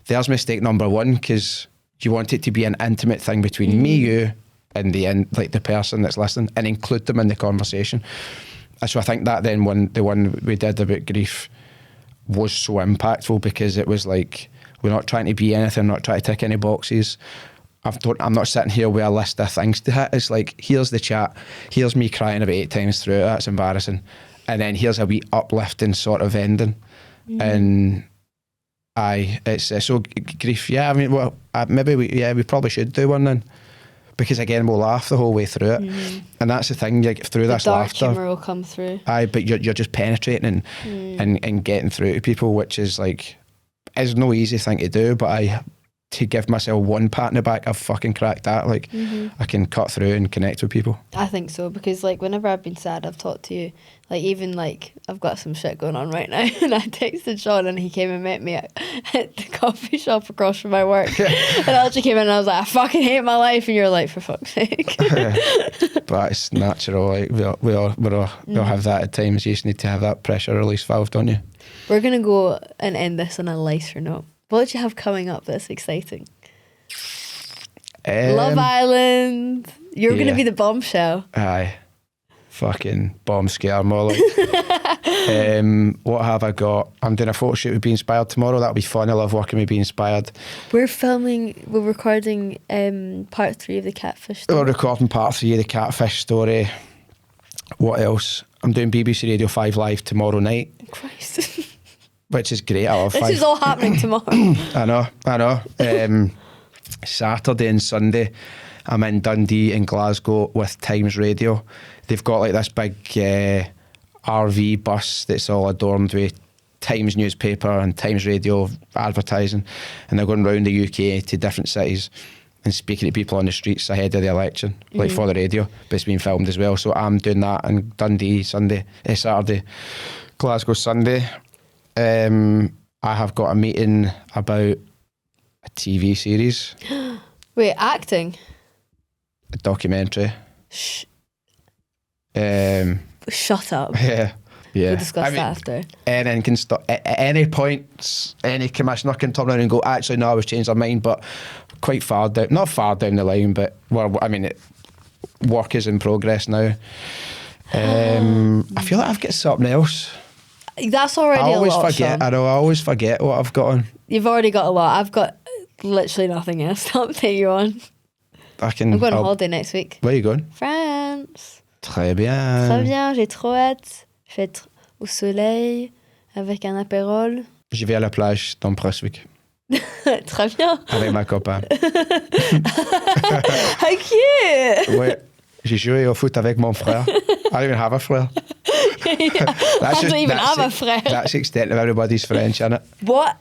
there's mistake number 1, because you want it to be an intimate thing between me, you, and the person that's listening, and include them in the conversation. So I think that then the one we did about grief was so impactful, because it was like, we're not trying to be anything, not trying to tick any boxes. I'm not sitting here with a list of things to hit. It's like, here's the chat, here's me crying about 8 times through it, that's embarrassing, and then here's a wee uplifting sort of ending. And it's so grief. Yeah, I mean, well, maybe we probably should do one then. because again, we'll laugh the whole way through it, and that's the thing. You get through this laughter, dark humour will come through. Aye, but you're just penetrating and getting through to people, which is like, is no easy thing to do. But to give myself one pat in the back, I've fucking cracked that. Like, I can cut through and connect with people. I think so, because like whenever I've been sad, I've talked to you. Like, even like I've got some shit going on right now, and I texted Sean, and he came and met me at the coffee shop across from my work. And I actually came in and I was like, I fucking hate my life, and you're like, for fuck's sake. But it's natural. Like we all have that at times. You just need to have that pressure release valve, don't you? We're gonna go and end this on a lighter note. What do you have coming up that's exciting? Love Island. You're going to be the bombshell. Aye. Fucking bomb scare, more like. What have I got? I'm doing a photo shoot with Be Inspired tomorrow. That'll be fun. I love working with Be Inspired. We're recording part 3 of the Catfish story. We're recording part 3 of the Catfish story. What else? I'm doing BBC Radio 5 Live tomorrow night. Christ. Which is great. I love this 5. is all happening tomorrow. I know. Saturday and Sunday, I'm in Dundee and Glasgow with Times Radio. They've got like this big RV bus that's all adorned with Times newspaper and Times Radio advertising, and they're going around the UK to different cities and speaking to people on the streets ahead of the election, like for the radio, but it's being filmed as well. So I'm doing that in Dundee Saturday, Glasgow Sunday. I have got a meeting about a TV series. Wait, acting? A documentary. Shut up. Yeah. We'll discuss that after. Anything can stop. At any point, any commissioner can turn around and go, actually, no, I was changed our mind, but quite not far down the line, but work is in progress now. I feel like I've got something else. That's already I always a lot. forget. I know. I always forget what I've got on. You've already got a lot. I've got literally nothing else to update you on. I'm going on holiday next week. Where are you going? France. Très bien. Très bien. J'ai trop hâte. Je vais être au soleil avec un apérole. Je vais à la plage dans prochain week. Très bien. Avec ma copain. How cute. Ouais. J'ai joué au foot avec mon frère. I don't even have a frère. I don't even have a friend. That's the extent of everybody's French, isn't it? What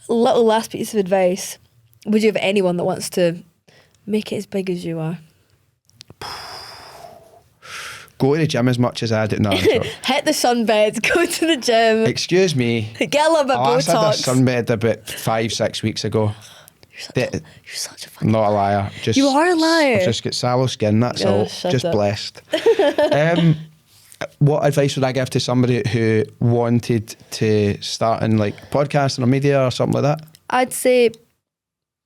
little last piece of advice would you have anyone that wants to make it as big as you are? Go to the gym as much as I do. No, hit the sunbed, go to the gym. Excuse me. Get a little bit of Botox. I had a sunbed about 5-6 weeks ago. You're such a fucking not a liar. You are a liar. I've just got sallow skin, that's all. Just blessed. What advice would I give to somebody who wanted to start in like podcasting or media or something like that? I'd say,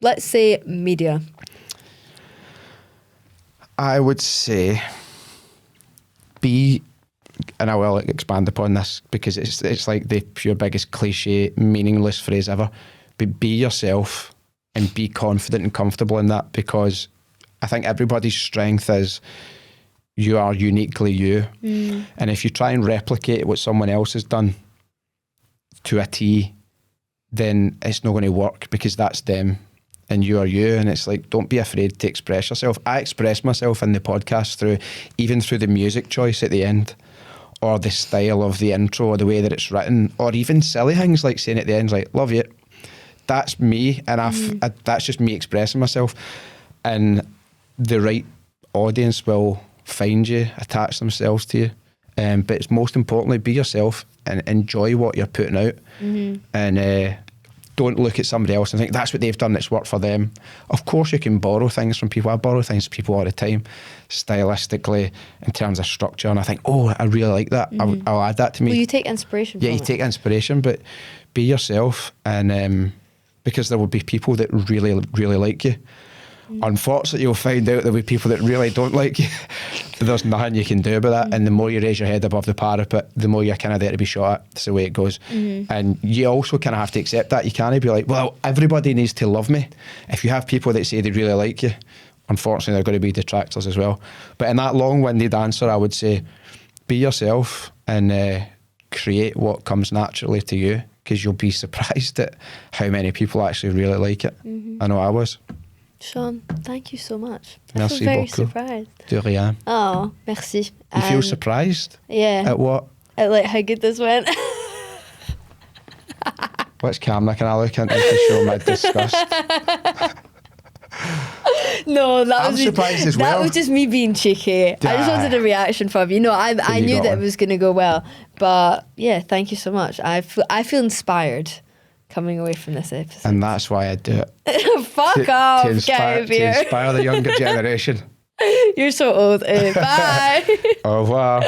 let's say media. I would say and I will expand upon this because it's like the pure biggest cliche, meaningless phrase ever, but be yourself and be confident and comfortable in that, because I think everybody's strength is you are uniquely you. And if you try and replicate what someone else has done to a T, then it's not going to work because that's them and you are you. And it's like, don't be afraid to express yourself. I express myself in the podcast even through the music choice at the end, or the style of the intro, or the way that it's written, or even silly things like saying at the end, like, love you. That's me, and that's just me expressing myself. And the right audience will find you, attach themselves to you. But it's most importantly, be yourself and enjoy what you're putting out. And don't look at somebody else and think that's what they've done that's worked for them. Of course you can borrow things from people. I borrow things from people all the time, stylistically, in terms of structure, and I think, oh, I really like that. I'll add that to me. Well, you take inspiration from it. Take inspiration, but be yourself, and because there will be people that really, really like you. Unfortunately, you'll find out there'll be people that really don't like you. There's nothing you can do about that. And the more you raise your head above the parapet, the more you're kind of there to be shot at. That's the way it goes. And you also kind of have to accept that. You can't be like, well, everybody needs to love me. If you have people that say they really like you, unfortunately, they're going to be detractors as well. But in that long-winded answer, I would say, be yourself and create what comes naturally to you, because you'll be surprised at how many people actually really like it. I know I was. Sean, thank you so much. I Merci feel very beaucoup. surprised. De rien. Oh, merci. You feel surprised? Yeah. At what? At like how good this went. Which camera can I look into to show my disgust? No, I'm surprised as well. That was just me being cheeky. I just wanted a reaction from you. No, I knew that it was going to go well. But yeah, thank you so much. I feel inspired coming away from this episode. And that's why I do it. Fuck off, to inspire the younger generation. You're so old. Bye. Au revoir.